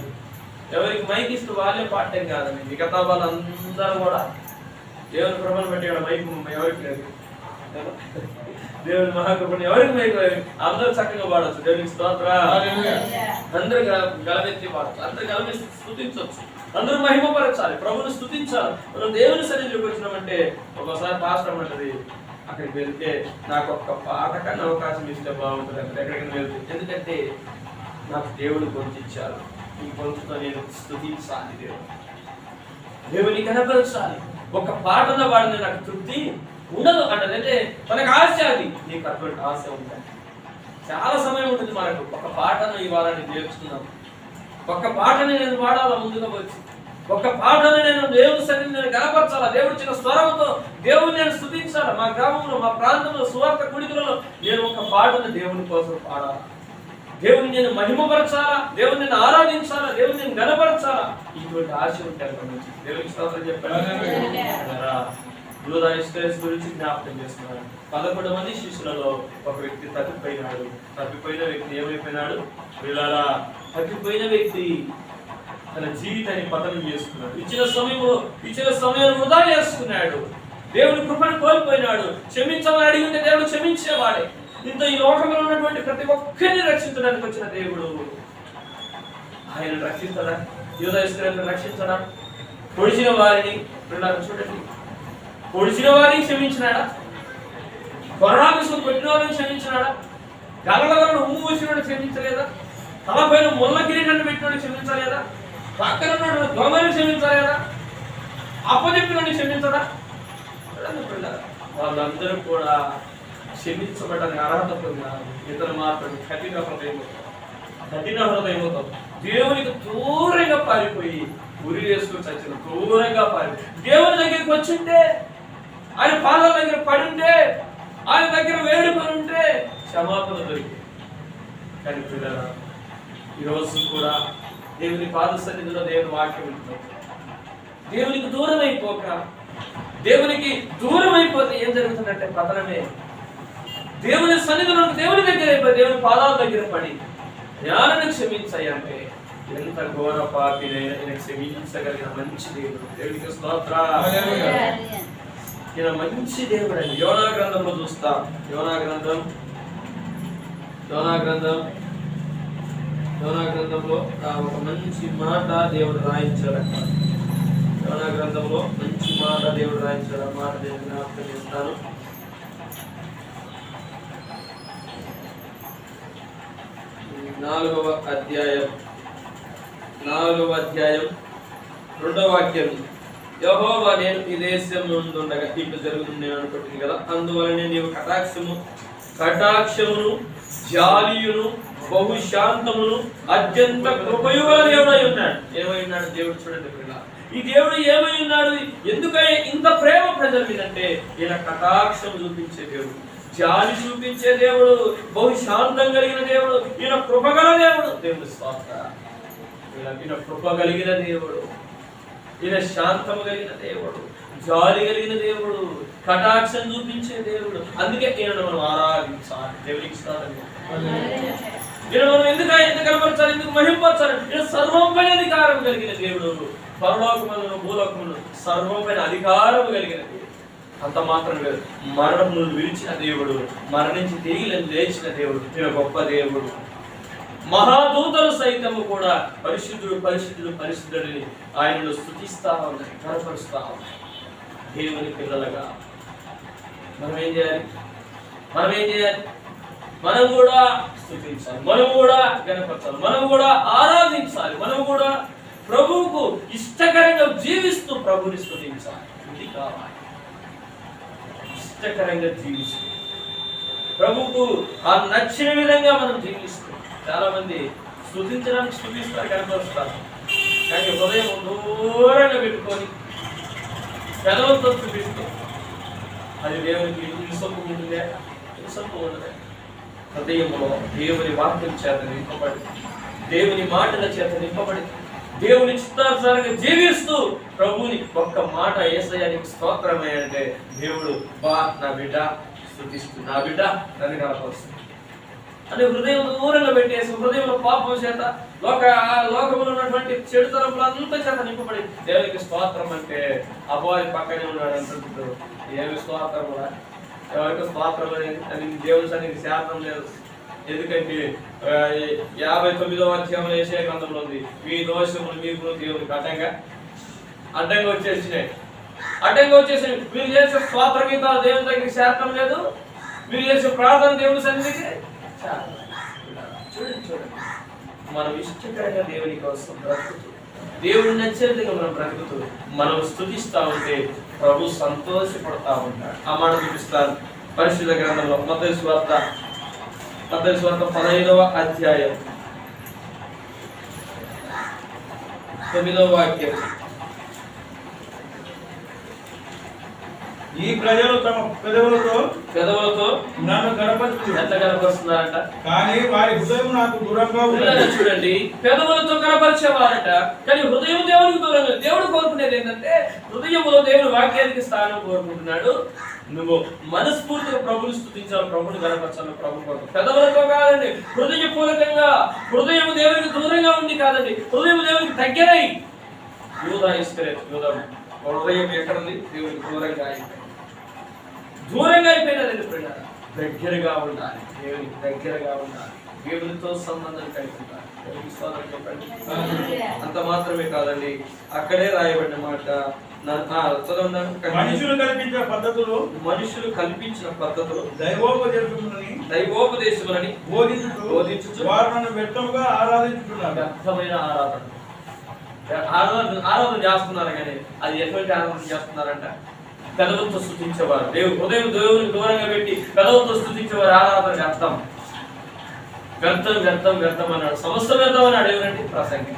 ఎవరికి మైకిస్తూ వాళ్ళే పాడటం కాదండి, మిగతా వాళ్ళందరూ కూడా దేవుని కృపను బట్టి మైకు ఎవరికి లేదు. దేవుని మహాకృపను ఎవరికి మైకు లేదు, అందరూ చక్కగా పాడచ్చు. దేవునికి స్తోత్ర. అందరూ గలమెత్తి పాడచ్చు, అందరూ గలమెత్తి స్తుతించవచ్చు, అందరూ మహిమపరచాలి, ప్రభుని స్తుతించాలి. మనం దేవుని సన్నిధిలోకి వచ్చినామంటే ఒకసారి పాస్టర్ అంటది, అక్కడికి వెళ్తే నాకు ఒక్క పాట కన్నా అవకాశం ఇస్తే బాగుంటుంది అక్కడ ఎక్కడికైనా వెళ్తే. ఎందుకంటే నాకు దేవుడు గొంతిచ్చారు, ఈ గొంతుతో నేను స్తుతించాలి, దేవుని కనపరచాలి. ఒక పాటలో వాడిని నాకు తృప్తి ఉండదు అంటే మనకు ఆశ, అది నీకు అటువంటి ఆశ ఉంటుంది. చాలా సమయం ఉంటుంది మనకు. ఒక పాటను ఈ వారాన్ని నేర్చుకున్నాం, ఒక్క పాటని నేను పాడాలా ముందుగా వచ్చి, ఒక్క పాటని నేను దేవుని సన్నిధిని నేను కనపరచాలా, దేవుడు ఇచ్చిన స్వరంతో దేవుని నేను స్తుతించాలా. మా గ్రామంలో మా ప్రాంతంలో సువార్త కుడికలలో నేను ఒక పాటను దేవుని కోసం పాడాలా, దేవుని నేను మహిమపరచాలా, దేవుని నేను ఆరాధించాలా, దేవుని నేను గణపరచాలా. ఇటువంటి ఆశ ఉంటారు. దేవునికి స్తోత్రం చెప్పారు. యూదా ఇస్కరియోతు గురించి జ్ఞాపకం చేస్తున్నారు. 11 మంది శిష్యులలో ఒక వ్యక్తి తప్పిపోయినాడు. తప్పిపోయిన వ్యక్తి ఏమైపోయినాడు? వీళ్ళారా తప్పిపోయిన వ్యక్తి తన జీవితాన్ని పతనం చేసుకున్నాడు. ఇచ్చిన సమయం వృధా చేసుకున్నాడు. దేవుని కృపను కోల్పోయినాడు. క్షమించమని అడిగి ఉంటే దేవుడు క్షమించేవాడే. ఇంత ఈ లోకంలో ఉన్నటువంటి ప్రతి ఒక్కరిని రక్షించడానికి వచ్చిన దేవుడు ఆయన రక్షించడా? యూదా ఇస్కరియోతును రక్షించడా? పొడిచిన వారిని చూడండి, పొడిచిన వారిని క్షమించినాడా? కొరడాకు పెట్టిన వారిని క్షమించినాడా? గలగలను ఉమ్ము పోసిన క్షమించలేదా? తలపైన ముళ్ళ కిరీటాన్ని పెట్టిన క్షమించలేదా? పక్కన దొంగని క్షమించలేదా? అప్పచెప్పిన క్షమించడా? వాళ్ళందరూ కూడా క్షమించబడడానికి అర్హత పొందినారు. ఇతరు మాత్రం కఠిన హృదయంతో దేవునికి దూరంగా పారిపోయి ఉరి వేసుకుని చచ్చిన, దూరంగా పారిపోయి దేవుని దగ్గరికి వచ్చింటే, ఆయన పాదాల దగ్గర పడి ఉంటే, ఆయన దగ్గర వేడుకొని ఉంటే క్షమాపణ దొరికింది. కానీ పిల్లల ఈరోజు కూడా దేవుని పాద సన్నిధిలో దేవుని వాక్యం వింటున్నాం. దేవునికి దూరం అయిపోక, దేవునికి దూరం అయిపోతే ఏం జరుగుతుందంటే పతనమే. దేవుని సన్నిధిలో దేవుని దగ్గర అయిపోయి దేవుని పాదాల దగ్గర పడి జ్ఞానాన్ని క్షమించాయంటే ఎంత ఘోర పాపినైనా క్షమించగలిగిన మంచి దేవుడు. దేవునికి స్తోత్రం. ఈయన మంచి దేవుడు అండి. యోనా గ్రంథంలో చూస్తాం. యోనా గ్రంథం యోనా గ్రంథంలో ఒక మంచి మాట దేవుడు రాయించాడట. యోనా గ్రంథంలో మంచి మాట దేవుడు రాయించాడు. ఆ మాట నేను జ్ఞాపకం చేస్తాను. నాలుగవ అధ్యాయం 2వ వాక్యం. యెహోవా నేను ఈ దేశం నుండుండగా ఇట్లు జరుగుతుంది నేను అనుకుంటుంది కదా, అందువలనే నీవు కటాక్షమును జాలియును బహుశాంతమును అత్యంత కృపయుగల దేవుడై ఉన్నాడు. ఏమై ఉన్నాడు దేవుడు? చూడండి పిల్లలు, ఈ దేవుడు ఏమై ఉన్నాడు? ఎందుకై ఇంత ప్రేమ ప్రజల మీదంటే ఈయన కటాక్షం చూపించే దేవుడు, జాలి చూపించే దేవుడు, బహుశాంతం కలిగిన దేవుడు, ఈయన కృపగల దేవుడు. దేవుడు స్వార్థ ఈయన కృప కలిగిన దేవుడు, ఈయన శాంతం కలిగిన దేవుడు, జాలి కలిగిన దేవుడు, కటాక్షం చూపించే దేవుడు. అందుకే ఈయన మనం ఆరాధించాలి, దేవునికి స్తోత్రం. ఈయన మనం ఎందుకు కనపరచాలి, ఎందుకు మహింపరచాలి? ఈయన సర్వంపై అధికారం కలిగిన దేవుడు, పరలోకములను భూలోకములను సర్వంపైన అధికారం కలిగిన దేవుడు. అంత మాత్రం లేదు, మరణమును విడిచిన దేవుడు, మరణించి తిరిగి లేచిన దేవుడు. ఈయన గొప్ప దేవుడు. మహాదూతలు సైతము కూడా పరిశుద్ధుడు పరిశుద్ధుడు పరిశుద్ధుడిని ఆయనను స్తుతిస్తా ఉన్నాయి, కనపరుస్తా ఉన్నాయి. దేవుని పిల్లలుగా మనం ఏం చేయాలి? మనం కూడా స్తుతించాలి, మనం కూడా గణపరచాలి, మనం కూడా ఆరాధించాలి, మనం కూడా ప్రభువుకు ఇష్టకరంగా జీవిస్తూ ప్రభుని స్తుతించాలి. ఇది కావాలి, ఇష్టకరంగా జీవిస్తూ ప్రభువుకు ఆ నచ్చిన విధంగా మనం జీవిస్తూ. చాలా మంది స్తుతించడానికి స్తుతిస్తారు, కనపరుస్తారు, కానీ హృదయం దూరంగా పెట్టుకొని పెదవులతో చూపిస్తే అది దేవునికి ఇసొప్పు ఉంటుందే, ఇసొప్పు ఉండదే. హృదయంలో దేవుని వాక్యం చేత నింపబడి, దేవుని మాటల చేత నింపబడి, దేవుని చిత్తానుసారంగా జీవిస్తూ ప్రభువుని ఒక్క మాట యేసయ్యానికి స్తోత్రమే అంటే దేవుడు నా బిడ్డ స్తుతిస్తూ, నా బిడ్డ నన్ను కనపరుస్తుంది అని హృదయం దూరంగా పెట్టేసి, హృదయంలో పాపం చేత లోకములో ఉన్నటువంటి చెడుతనంలో అంతా చేత నింపబడి దేవునికి స్తోత్రం అంటే అపవాది పక్కనే ఉన్నాడు అంటుంటారు. ఏమి స్తోత్రం కూడా ఎవరికి స్తోత్రం అని దేవుని సన్నిధికి శాతం లేదు. ఎందుకంటే 59వ అధ్యాయంలో యెషయా గ్రంథంలో ఉంది, మీ దోషములు మీకు దేవునికి అడ్డంగా వచ్చేసినాయి. మీరు చేసే స్తోత్ర గీతాలు దేవుని దగ్గరికి శాతం లేదు, మీరు చేసే ప్రార్థన దేవుని సన్నిధికి. చూడండి, మనం ఇష్టకరంగా దేవుని కోసం బ్రతుకుతూ, దేవుడు నచ్చే విధంగా మనం బ్రతుకుతూ మనం స్తుతిస్తా ఉంటే ప్రభు సంతోషపడతా ఉంటాడు. ఆ మాట చూపిస్తాను పరిశుద్ధ గ్రంథంలో మత్తయి సువార్త 15వ అధ్యాయం 9వ వాక్యం. ఈ ప్రజలు తమ పెదవులతో నన్ను ఎంత కనపరుస్తున్నారంట, కానీ వారి హృదయం నాకు దూరంగా ఉన్నది. చూడండి, పెదవులతో కనపరిచేవారట, కానీ హృదయం దేవునికి దూరంగా. దేవుడు కోరుకునేది ఏంటంటే హృదయంలో దేవుని వాక్యానికి స్థానం కోరుకుంటున్నాడు. నువ్వు మనస్ఫూర్తిగా ప్రభుని స్తుతించాలి, ప్రభుని కనపరచాలి, ప్రభు కోరుకు. పెదవులతో కాదండి, హృదయపూర్వకంగా. హృదయం దేవునికి దూరంగా ఉంది కాదండి, హృదయం దేవునికి దగ్గరై. యూదా ఇస్కరియోతు హృదయం ఎక్కడుంది? దేవునికి దూరంగా అయిపోయినది. దగ్గరగా ఉండాలి, దేవునికి దగ్గరగా ఉండాలి, దేవునితో సంబంధం కలిగి ఉండాలి. చెప్పండి. అంత మాత్రమే కాదండి, అక్కడే రాయబడిన మాట మనుషులు కల్పించిన పద్ధతులు దైవోపదేశములని బోధించుచు వారిని వ్యర్థముగా ఆరాధించుతున్నారు. వ్యర్థమైన ఆరాధన చేస్తున్నారు, కానీ అది ఎటువంటి ఆరాధన చేస్తున్నారంట? పెదవులతో స్తుతించేవారు. హృదయం దేవునికి దూరంగా పెట్టి పెదవులతో స్తుతించేవారు ఆరాధన వ్యర్థం అన్నాడు. సమస్త వ్యర్థం అన్నాడు ఎవరండి? ప్రసంగి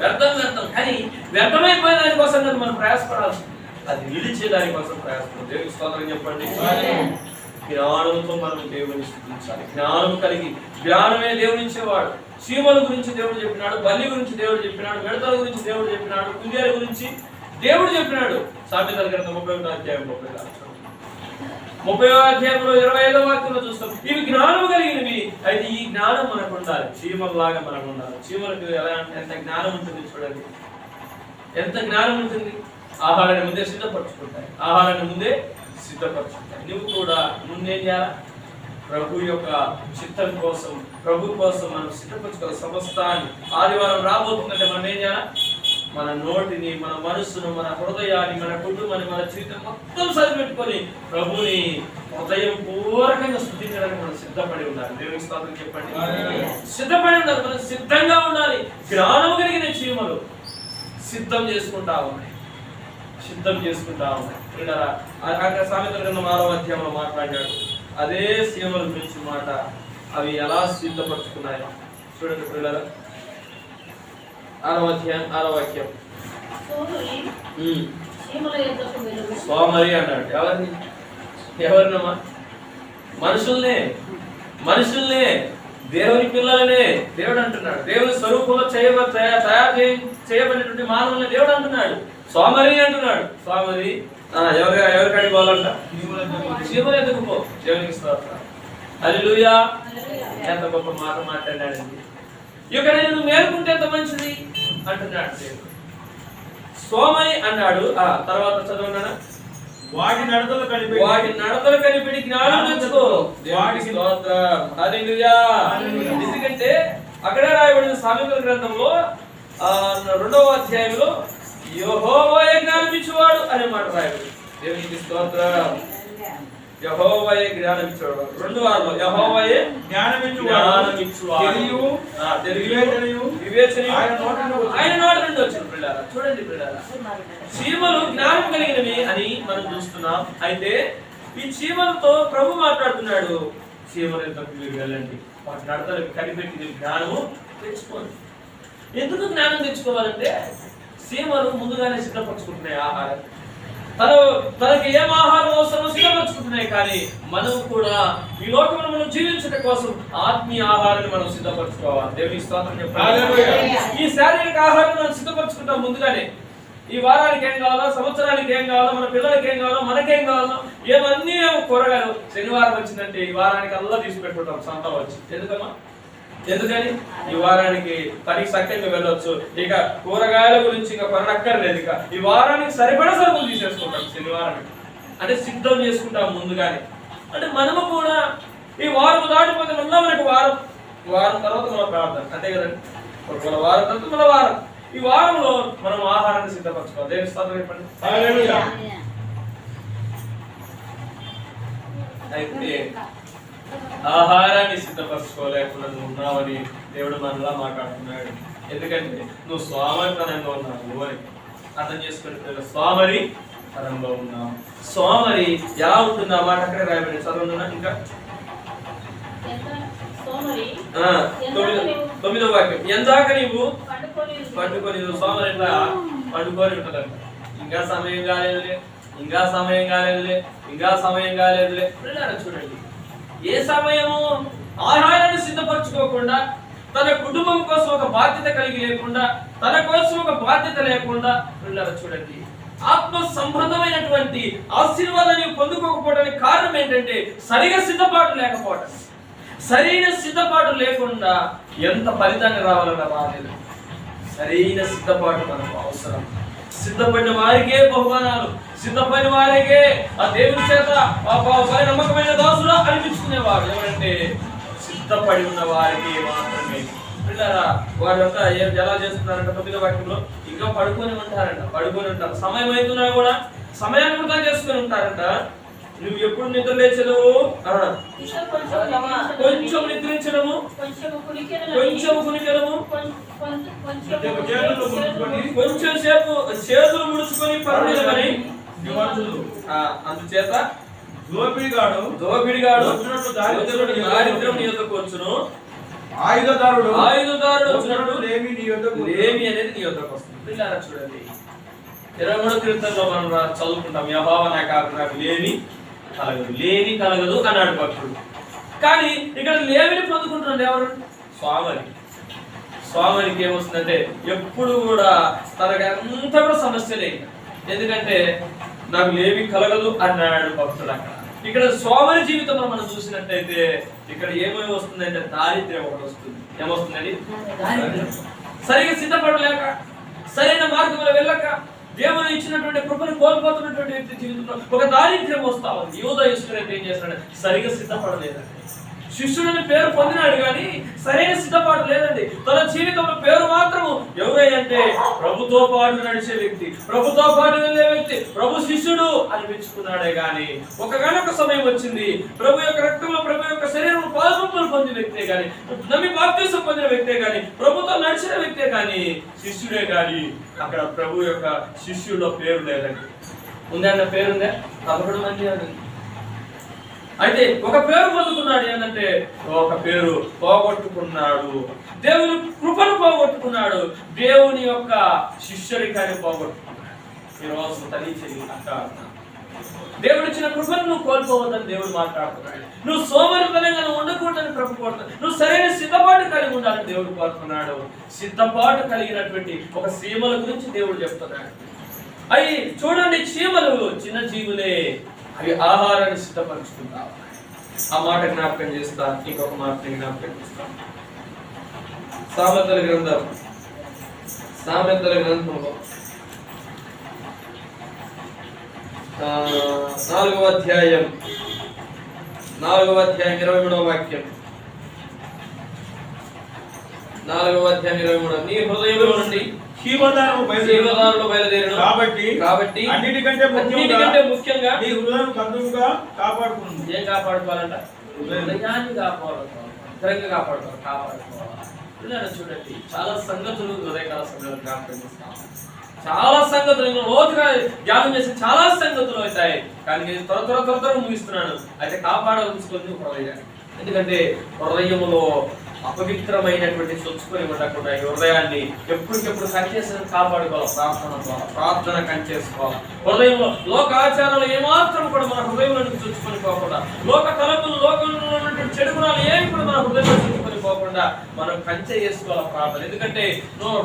వ్యర్థం. కానీ వ్యర్థమైపోయిన దానికోసం మనం ప్రయాసపడాల్సి, అది నిలిచే దానికోసం ప్రయాసపడాలి. దేవునికి స్తోత్రం చెప్పండి. జ్ఞానంతో మనం దేవుని స్తుతించాలి. జ్ఞానం కలిగి, జ్ఞానమే దేవునించేవాడు. చీమల గురించి దేవుడు చెప్పినాడు, బల్లి గురించి దేవుడు చెప్పినాడు, మిడతల గురించి దేవుడు చెప్పినాడు, కుందేల గురించి దేవుడు చెప్పినాడు. సామెతల గ్రంథం 31వ అధ్యాయం 30వ అధ్యాయంలో 25వ వాక్యంలో చూస్తాం. ఇవి జ్ఞానం కలిగినవి. అయితే ఈ జ్ఞానం మనకు ఉండాలి, చీమలాగా మనకు ఉండాలి. చీమలకు ఎలా అంటే ఎంత జ్ఞానం ఉంటుంది చూడండి, ఎంత జ్ఞానం ఉంటుంది. ఆహారాన్ని ముందే సిద్ధపరచుకుంటాయి. నువ్వు కూడా ముందేం చేయాలా? ప్రభు యొక్క చిత్తం కోసం, ప్రభు కోసం మనం సిద్ధపరచుకోవాలి. సమస్తాన్ని ఆదివారం రాబోతుందంటే మనం ఏం చేయాలి? మన నోటిని, మన మనస్సును, మన హృదయాన్ని, మన కుటుంబాన్ని, మన జీవితం మొత్తం సరిపెట్టుకొని ప్రభుని హృదయం పూర్వకంగా స్తుతించడానికి మనం సిద్ధపడి ఉండాలి. దేవునికి స్తోత్రం చెప్పండి. సిద్ధపడి ఉండాలి. మనం సిద్ధంగా ఉండాలి. జ్ఞానం కలిగిన చీమలు సిద్ధం చేసుకుంటా ఉన్నాయి. సామెతల గ్రంథం 6వ అధ్యాయంలో మాట్లాడాడు. అదే సీమల గురించి మాట. అవి ఎలా సిద్ధపరచుకున్నాయో చూడండి పిల్లరా. 6వ అధ్యాయం 6వ వాక్యం. సోమరి అన్నాడు. ఎవరినమ్మా? మనుషుల్నే, దేవుని పిల్లలనే దేవుడు అంటున్నాడు. దేవుని స్వరూపంలో తయారు చేయబడినటువంటి మానవుల్ని దేవుడు అంటున్నాడు. సోమరి అంటున్నాడు. సోమరి ఎవరికాడికి పోవాలంట? చీమలు ఎందుకు పో. దేవునికి స్తోత్రం. హల్లెలూయా. ఎంత గొప్ప మాట మాట్లాడాడండి. ఇక నేను మేలుకుంటే ఎంత మంచిది అంటున్నాడు దేవుడు. సోమరి అన్నాడు. తర్వాత చదవనా? వాటి నడతలు కనిపెట్టి జ్ఞానం తెచ్చుకో. దేవునికి స్తోత్రం. హల్లెలూయా. ఎందుకంటే అక్కడే రాయబడిన సామెతల గ్రంథంలో 2వ అధ్యాయంలో యెహోవాయే జ్ఞానమిచ్చువాడు అనే మాట రాయబడింది. దేవునికి స్తోత్రం. యెహోవాయే జ్ఞానమిచ్చువాడు. 2 యెహోవాయే జ్ఞానమిచ్చువాడు. వివేచనయు ఆయన నోటి నుండి వచ్చిన పిల్లారా. చూడండి పిల్లారా, చీమలు జ్ఞానం కలిగినవి అని మనం చూస్తున్నాం. అయితే ఈ చీమలతో ప్రభు మాట్లాడుతున్నాడు. చీమల ఎంతకు మీరు వెళ్ళండి, వాటి నడతలకు కనిపెట్టి జ్ఞానము తెచ్చుకోండి. ఎందుకు జ్ఞానం తెచ్చుకోవాలంటే చీమలు ముందుగానే సిద్ధపరచుకుంటున్నాయి ఆహారం. తనకి ఏం ఆహారం అవసరమో సిద్ధపరచుకుంటున్నాయి. కానీ మనం కూడా ఈ లోకంలో మనం జీవించడం కోసం ఆత్మీయ ఆహారాన్ని మనం సిద్ధపరచుకోవాలి. దేవునికి స్తోత్రం చెప్పాలి. ఈ శారీరక ఆహారం మనం సిద్ధపరచుకుంటాం ముందుగానే. ఈ వారానికి ఏం కావాలో, సంవత్సరానికి ఏం కావాలో, మన పిల్లలకి ఏం కావాలో, మనకేం కావాలో ఏమన్నీ కూరగాయలు శనివారం వచ్చిందంటే ఈ వారానికి అల్లా తీసి పెట్టుకుంటాం సంతం వచ్చి. ఎందుకని ఈ వారానికి పనికి సఖ్యంగా వెళ్ళొచ్చు. ఇక కూరగాయల గురించి ఇంకా కొనక్కర్లేదు. ఇక ఈ వారానికి సరిపడా సరుకులు తీసేసుకుంటాం శనివారానికి. అంటే సిద్ధం చేసుకుంటాం ముందుగానే. అంటే మనము కూడా ఈ వారం దాటిపోతే మళ్ళీ మనకు వారం తర్వాత మన ప్రార్థన, అంతే కదండి. మన వారం తర్వాత మన వారం. ఈ వారంలో మనం ఆహారాన్ని సిద్ధపరచుకోవాలి. దేవుని స్తోత్రం చెప్పండి. అయితే ఆహారాన్ని సిద్ధపరచుకోలేకుండా నువ్వు ఉన్నావని దేవుడు మనలా మాట్లాడుతున్నాడు. ఎందుకంటే నువ్వు సోమరితనంగా ఉన్నావు అని అర్థం చేసుకుని సోమరి తనంలో ఉన్నావు. సోమరి ఎలా ఉంటుంది ఆ మాట అక్కడే రాయబడి చదువుతున్నా. ఇంకా 9వ వాక్యం. ఎందాక నీవు పండుకొని సోమరి ఇట్లా పండుకొని ఉంటుందంట. ఇంకా సమయం కాలేదులే. చూడండి, ఏ సమయము ఆహారాన్ని సిద్ధపరచుకోకుండా, తన కుటుంబం కోసం ఒక బాధ్యత కలిగి లేకుండా, తన కోసం ఒక బాధ్యత లేకుండా చూడండి, ఆత్మ సంబంధమైనటువంటి ఆశీర్వాదాన్ని పొందుకోకపోవడానికి కారణం ఏంటంటే సరైన సిద్ధపాటు లేకుండా ఎంత ఫలితాన్ని రావాలన్న బాధ్యత. సరైన సిద్ధపాటు మనకు అవసరం. సిద్ధపడిన వారికే బహుమానాలు, సిద్ధపడిన వారికే ఆ దేవుని చేత నమ్మకమైన దాసులా అనిపించుకునేవాడు. ఎవరంటే సిద్ధపడి ఉన్న వారికి మాత్రమే. పిల్లరా, వారంతా ఎలా చేస్తున్నారంట 9వ వాక్యంలో? ఇంకా పడుకొని ఉంటారు. సమయం అవుతున్నా కూడా సమయాన్ని వృధా చేసుకుని ఉంటారంట. నువ్వు ఎప్పుడు నిద్ర లేచవు? కొంచెం నిద్రించడము, కొంచెం కునికెడము, కొంచెం సేపు చేతులు ముడుచుకొని పరునిలమని. అందుచేత దోపిడిగాడు దారిద్ర్యం నీ యొద్దకు వచ్చును, ఆయుధదారుడు వచ్చినట్టు లేమి అనేది నీ యొద్దకు వస్తుంది. పిల్లారా చూడండి, 23వ కీర్తనలో మనం చదువుకుంటాం, యెహోవా నాకు లేమి కలగదు అన్నాడు భక్తుడు. కానీ ఇక్కడ లేమిని పొందుకుంటున్నాడు ఎవరు? స్వామికి ఏమొస్తుందంటే ఎప్పుడు కూడా తనకి అంతా కూడా సమస్యలే. ఎందుకంటే నాకు లేమి కలగదు అన్నాడు భక్తుడు. అక్కడ ఇక్కడ స్వామి జీవితంలో మనం చూసినట్టయితే ఇక్కడ ఏమేమి వస్తుందంటే దారిద్ర్యం ఒకటి వస్తుంది. ఏమొస్తుందండి? దారిద్ర్యం. సరిగా సిద్ధపడలేక, సరైన మార్గంలో వెళ్ళక, దేవుడు ఇచ్చినటువంటి కృపను కోల్పోతున్నటువంటి వ్యక్తి జీవితంలో ఒక దారిద్ర్యం వస్తా ఉంది. యూదా ఇస్కరియోతు ఏం చేస్తున్నాడు? సరిగా సిద్ధపడలేదండి. శిష్యుడని పేరు పొందినాడు కానీ సరైన సిద్ధపాటు లేదండి. తన జీవితంలో పేరు మాత్రము ఎవరైతే ప్రభుతో పాటు నడిచే వ్యక్తి, ప్రభుతో పాటు వెళ్ళే వ్యక్తి, ప్రభు శిష్యుడు అనిపించుకున్నాడే గాని ఒకగానొక సమయం వచ్చింది ప్రభు యొక్క రక్తంలో, ప్రభు యొక్క శరీరం పాల్గొంపులు పొందిన వ్యక్తే గాని, నమ్మి బాప్తిసం పొందిన వ్యక్తే గాని, ప్రభుతో నడిచిన వ్యక్తే గాని, శిష్యుడే గాని అక్కడ ప్రభు యొక్క శిష్యుల్లో పేరు లేదండి. ఉందన్న పేరుందా? 11 మంది అని. అయితే ఒక పేరు పొందుకున్నాడు ఏంటంటే ఒక పేరు పోగొట్టుకున్నాడు. దేవుని కృపను పోగొట్టుకున్నాడు. దేవుని యొక్క శిష్యరికాన్ని పోగొట్టుకున్నాడు. ఈరోజు తల్లి చెల్లి అక్క దేవుడు ఇచ్చిన కృపను నువ్వు కోల్పోవద్దని దేవుడు మాట్లాడుతున్నాడు. నువ్వు సోమరితనంగా ఉండకూడదని ప్రభు కోరుతున్నాడు. నువ్వు సరైన సిద్ధపాటు కలిగి ఉండాలని దేవుడు కోరుతున్నాడు. సిద్ధపాటు కలిగినటువంటి ఒక సీమల గురించి దేవుడు చెప్తున్నాడు. అవి చూడండి, చీమలు చిన్న జీవులే, అవి ఆహారాన్ని సిద్ధపరుచుకుంటావు. ఆ మాట జ్ఞాపకం చేస్తా. ఇంకొక మాట జ్ఞాపకం చేస్తా. సామెతల గ్రంథంలో 4వ అధ్యాయం 23వ వాక్యం. 4వ అధ్యాయం 23. నీ హృదయంలో నుండి జీవదారము బయలుదేరును. కాబట్టి అన్నిటికంటే ముఖ్యంగా నీ హృదయం కందుగా కాపాడుకుంది. ఏం కాపాడుకోవాలంట? హృదయాన్ని కాపాడుకోవాలి. చూడండి, చాలా సంగతులు హృదయకాల సంగతులు జ్ఞాపకం చేస్తాం. చాలా సంగతులు రోజుగా ధ్యానం చేసి చాలా సంగతులు అవుతాయి. కానీ త్వర ముగిస్తున్నాను. అయితే కాపాడాల్సుకొని హృదయాన్ని. ఎందుకంటే హృదయములో అపవిత్రమైనటువంటి చొచ్చుకొని ఉండకుండా ఈ హృదయాన్ని ఎప్పటికెప్పుడు కంచేసి కాపాడుకోవాలి. ప్రార్థన కంచేసుకోవాలి. హృదయంలో లోక ఆచారాలు ఏమాత్రం కూడా మన హృదయంలో చొచ్చుకొని పోకుండా, లోక తలపులు, లోకంలో ఉన్నటువంటి చెడు గుణాలు ఏమి కూడా మన హృదయంలో చొచ్చుకొని పోకుండా మనం కంచె చేసుకోవాలి ప్రార్థన. ఎందుకంటే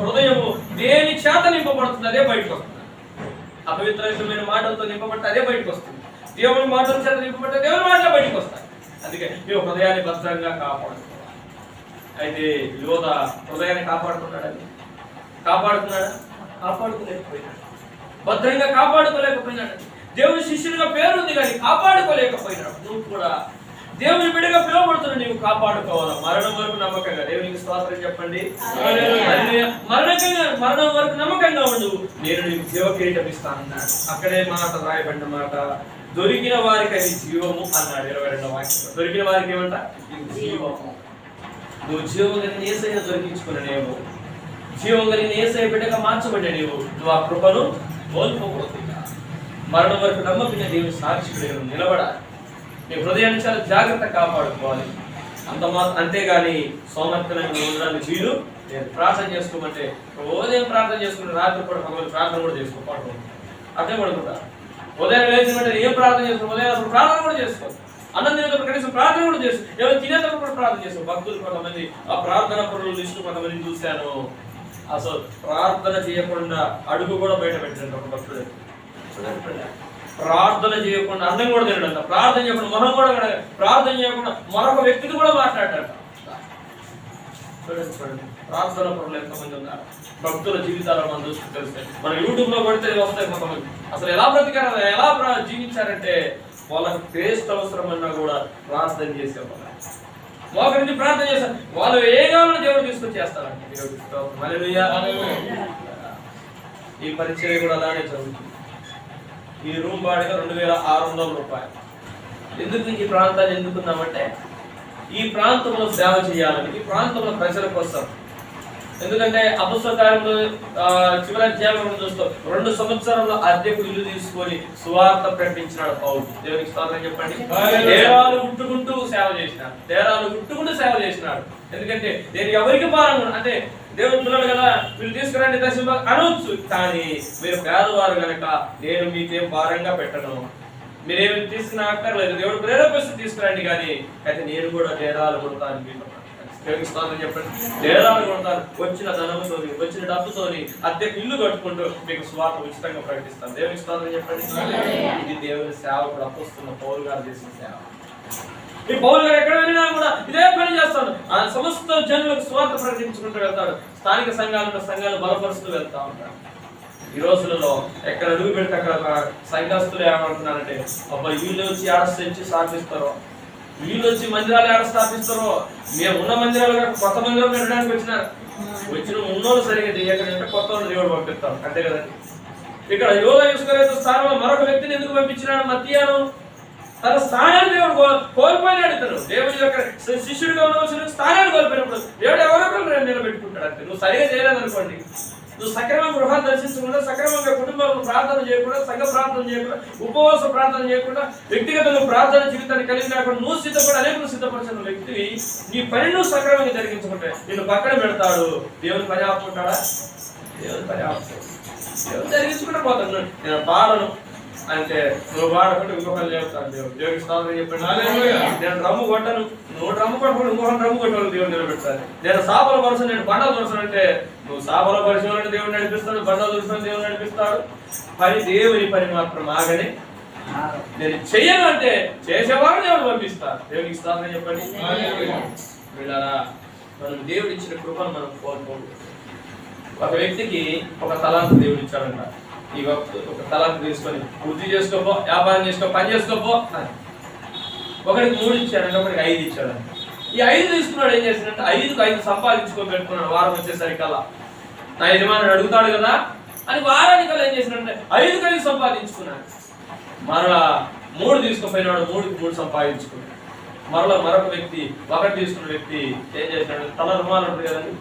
హృదయము దేని చేత నింపబడుతుంది అదే బయటకు వస్తుంది. అపవిత్రమైన మాటలతో నింపబడితే అదే బయటకు వస్తుంది. దేవుని మాటల చేత నింపబడితే దేవుని మాటలు బయటకు వస్తాయి. అందుకే నువ్వు హృదయాన్ని భద్రంగా కాపాడుకోవాలి. అయితే యోధ హృదయాన్ని కాపాడుకున్నాడని కాపాడుకోలేకపోయినాడు. భద్రంగా కాపాడుకోలేకపోయినాడు. దేవుని శిష్యుడిగా పేరుంది కానీ కాపాడుకోలేకపోయినాడు. నువ్వు కూడా దేవుని బిడ్డగా పిలువబడుతున్నావు, నీవు కాపాడుకోవాలి. మరణం వరకు నమ్మకంగా, దేవునికి స్తోత్రం చెప్పండి. మరణం వరకు నమ్మకంగా ఉండు, నేను నీకు జీవ కిరీటం ఇస్తానన్నాడు. అక్కడే మాట రాయబడిన మాట, దొరికిన వారికి అది జీవము అన్నాడు. 22వ వాక్యం. దొరికిన వారికి ఏమంట? జీవము. నువ్వు జీవం కలిగిన యేసయ్యను దొరికించుకున్న నీవు, జీవం కలిగిన యేసయ్య బిడ్డగా మార్చబడ్డా నువ్వు ఆ కృపను కోల్పోకూడదు. మరణం వరకు నమ్మకం దేవుని సాక్షిగా నిలబడాలి. నీ హృదయాన్ని చాలా జాగ్రత్తగా కాపాడుకోవాలి. అంతేగాని సోమర్థనంగా ఉండడానికి వీలు లేదు. ప్రార్థన చేసుకోమంటే ఉదయం ప్రార్థన చేసుకుంటే రాత్రి కూడా ప్రార్థన కూడా చేసుకోపాడు. అర్థం పడుకుంటా. ఉదయం లేచినట్టే ఏం ప్రార్థన చేసుకో, ఉదయం అసలు ప్రార్థన కూడా చేసుకో. అన్నం తినేటప్పుడు కనీసం ప్రార్థన కూడా చేసు. ఎవరు తినేటప్పుడు కూడా ప్రార్థన చేస్తాం. భక్తులు కొంతమంది ఆ ప్రార్థన పరుల లిస్టు కొంతమంది చూశాను. అసలు ప్రార్థన చేయకుండా అడుగు కూడా బయట పెట్టండి. ఒక భక్తుడు ప్రార్థన చేయకుండా అన్నం కూడా తినడంట, ప్రార్థన చేయకుండా మొహం కూడా ప్రార్థన చేయకుండా మరొక వ్యక్తికి కూడా మాట్లాడట. చూడండి ప్రార్థన పరులు ఎంతమంది ఉన్నారు. భక్తుల జీవితాలు మనం చూసి తెలుస్తాయి. మన యూట్యూబ్ లో కొడితే వస్తాయి కొంతమంది. అసలు ఎలా బ్రతికారు, ఎలా జీవించారంటే వాళ్ళకి క్రీస్తు అవసరమన్నా కూడా ప్రార్థన చేసేవాళ్ళు. ఒకరికి ప్రార్థన చేస్తారు. వాళ్ళు ఏ కావాలని దేవుడు తీసుకొని చేస్తారంటే ఈ పరిచయం కూడా అలానే జరుగుతుంది. ఈ రూమ్ బాడిగా 2600 రూపాయలు. ఎందుకు ఈ ప్రాంతాన్ని ఎందుకున్నామంటే ఈ ప్రాంతంలో సేవ చేయాలని, ఈ ప్రాంతంలో ప్రజల కోసం. ఎందుకంటే అపొస్తలుల కార్యములు చివరి అధ్యాయం చూస్తాం. 2 సంవత్సరాల అద్దెకు ఇల్లు తీసుకొని సువార్త ప్రకటించినాడు పౌలు. దేవునికి స్తోత్రం చెప్పండి. డేరాలు గుట్టుకుంటూ సేవ చేసినాడు. ఎందుకంటే నేను ఎవరికి భారంగా అంటే దేవుని పిల్లలు కదా, వీళ్ళు తీసుకురండి దర్శనం అనవచ్చు. కానీ మీరు పేదవారు కనుక నేను మీకేం భారంగా పెట్టను. మీరేమి తీసుకున్న అక్కర్లేదు. దేవుడు ప్రేరేపిస్తూ తీసుకురండి. కానీ అయితే నేను కూడా డేరాలు కొడతాను. దేవునికి స్తోత్రం చెప్పండి. డేరాలు కొడతాను. వచ్చిన ధనంతోని, వచ్చిన డబ్బుతోని అద్దెకు ఇల్లు కట్టుకుంటూ మీకు స్వార్థ ఉచితంగా ప్రకటిస్తాను. దేవునికి స్తోత్రం చెప్పండి. ఇది దేవుని సేవకుడు అపోస్తున్న పౌలు గారు చేసిన సేవ. ఈ పౌలు గారు ఎక్కడ వెళ్ళినా కూడా ఇదే పని చేస్తాడు. ఆ సమస్త జనులకు స్వార్థ ప్రకటించుకుంటూ వెళ్తాడు. స్థానిక సంఘాలను బలపరుస్తూ వెళ్తా ఉంటాడు. ఈ రోజులలో ఎక్కడ అడుగు పెడితే అక్కడ సంఘస్థులు ఏమంటున్నారంటే, అబ్బా వీళ్ళు వచ్చి ఆడస్తి సాధిస్తారు, వీళ్ళు వచ్చి మందిరాలు ఏడ స్థాపిస్తారో, మేము ఉన్న మందిరాలు కొత్త మందిరం పెట్టడానికి వచ్చిన ఉన్నోళ్ళు సరిగ్గా చేయకంటే కొత్త వాళ్ళు దేవుడు పంపిస్తాం, అంతే కదండి. ఇక్కడ యోధ యుస్కరేతు స్థానంలో మరొక వ్యక్తిని ఎందుకు పంపించినాడు? మత్తీయాను తన స్థానాన్ని దేవుడు కోల్పోయినాడు. ఇతను దేవుడి యొక్క శిష్యుడిగా ఉండవలసిన స్థానాన్ని కోల్పోయినప్పుడు దేవుడు ఎవరొకరు నిలబెట్టుకుంటాడు. అంతే. నువ్వు సరిగా చేయలేదు అనుకోండి, నువ్వు సక్రమంగా గృహాన్ని దర్శించకుండా, సక్రమంగా కుటుంబంలో ప్రార్థన చేయకుండా, సంఘ ప్రార్థన చేయకుండా, ఉపవాస ప్రార్థన చేయకుండా, వ్యక్తిగతంగా ప్రార్థన జీవితాన్ని కలిగి లేకుండా నువ్వు సిద్ధపడి అనేకులు సిద్ధపరిచిన వ్యక్తివి నీ పని నువ్వు సక్రమంగా జరిగించుకుంటే నిన్ను పక్కన పెడతాడు. దేవుని పని ఆపుకుంటాడా? దేవుని పని ఆపుతాడు. దేవుడు జరిగించుకుంటే పోతాడు. నేను పాడను అంటే నువ్వు పాడకుండా ఇంకొకరు చెప్తాను. దేవుడికి స్తోత్రం చెప్పండి. నేను డ్రమ్ము కొట్టను, నువ్వు డ్రమ్ము కొట్టకుండా ఇంకొకరు డ్రమ్ము కొట్టాను, దేవుడు నిలబెడతాను. నేను సాపల పరుసను, నేను బండ దొరుసను అంటే నువ్వు సాపల పరిశీలన దేవుడు నడిపిస్తాడు, బండ దొరుసని దేవుడు నడిపిస్తాడు. పని దేవుని పని మాత్రం ఆగని నేను చెయ్యను అంటే చేసేవాడు దేవుడు పంపిస్తాడు. దేవుడికి స్తోత్రం చెప్పండి. వీళ్ళారా, మనం దేవుడు ఇచ్చిన కృపను మనం కోల్పోదు. ఒక వ్యక్తికి ఒక తలాంతు దేవుడు ఇచ్చాడంట. ఈ ఒక తలాంతు తీసుకొని వృద్ధి చేసుకోపో, వ్యాపారం చేసుకో, పని చేసుకోపో అని. ఒకరికి 3 ఇచ్చాడంటే, ఒకరికి 5 ఇచ్చాడంట. ఈ 5 తీసుకున్నాడు. ఏం చేసినట్టు 5కు 5 సంపాదించుకొని పెట్టుకున్నాడు. వారం వచ్చేసరికల్లా నా యజమానుడు అడుగుతాడు కదా అని వారానికల్లా ఏం చేసినట్టే 5కు 5 సంపాదించుకున్నాడు. మరలా 3 తీసుకుపోయినాడు, 3కి 3 సంపాదించుకున్నాడు. మరలా మరొక వ్యక్తి 1 తీసుకున్న వ్యక్తి ఏం చేసినాడు? తల రుమాలు ఉంటుంది కదండి,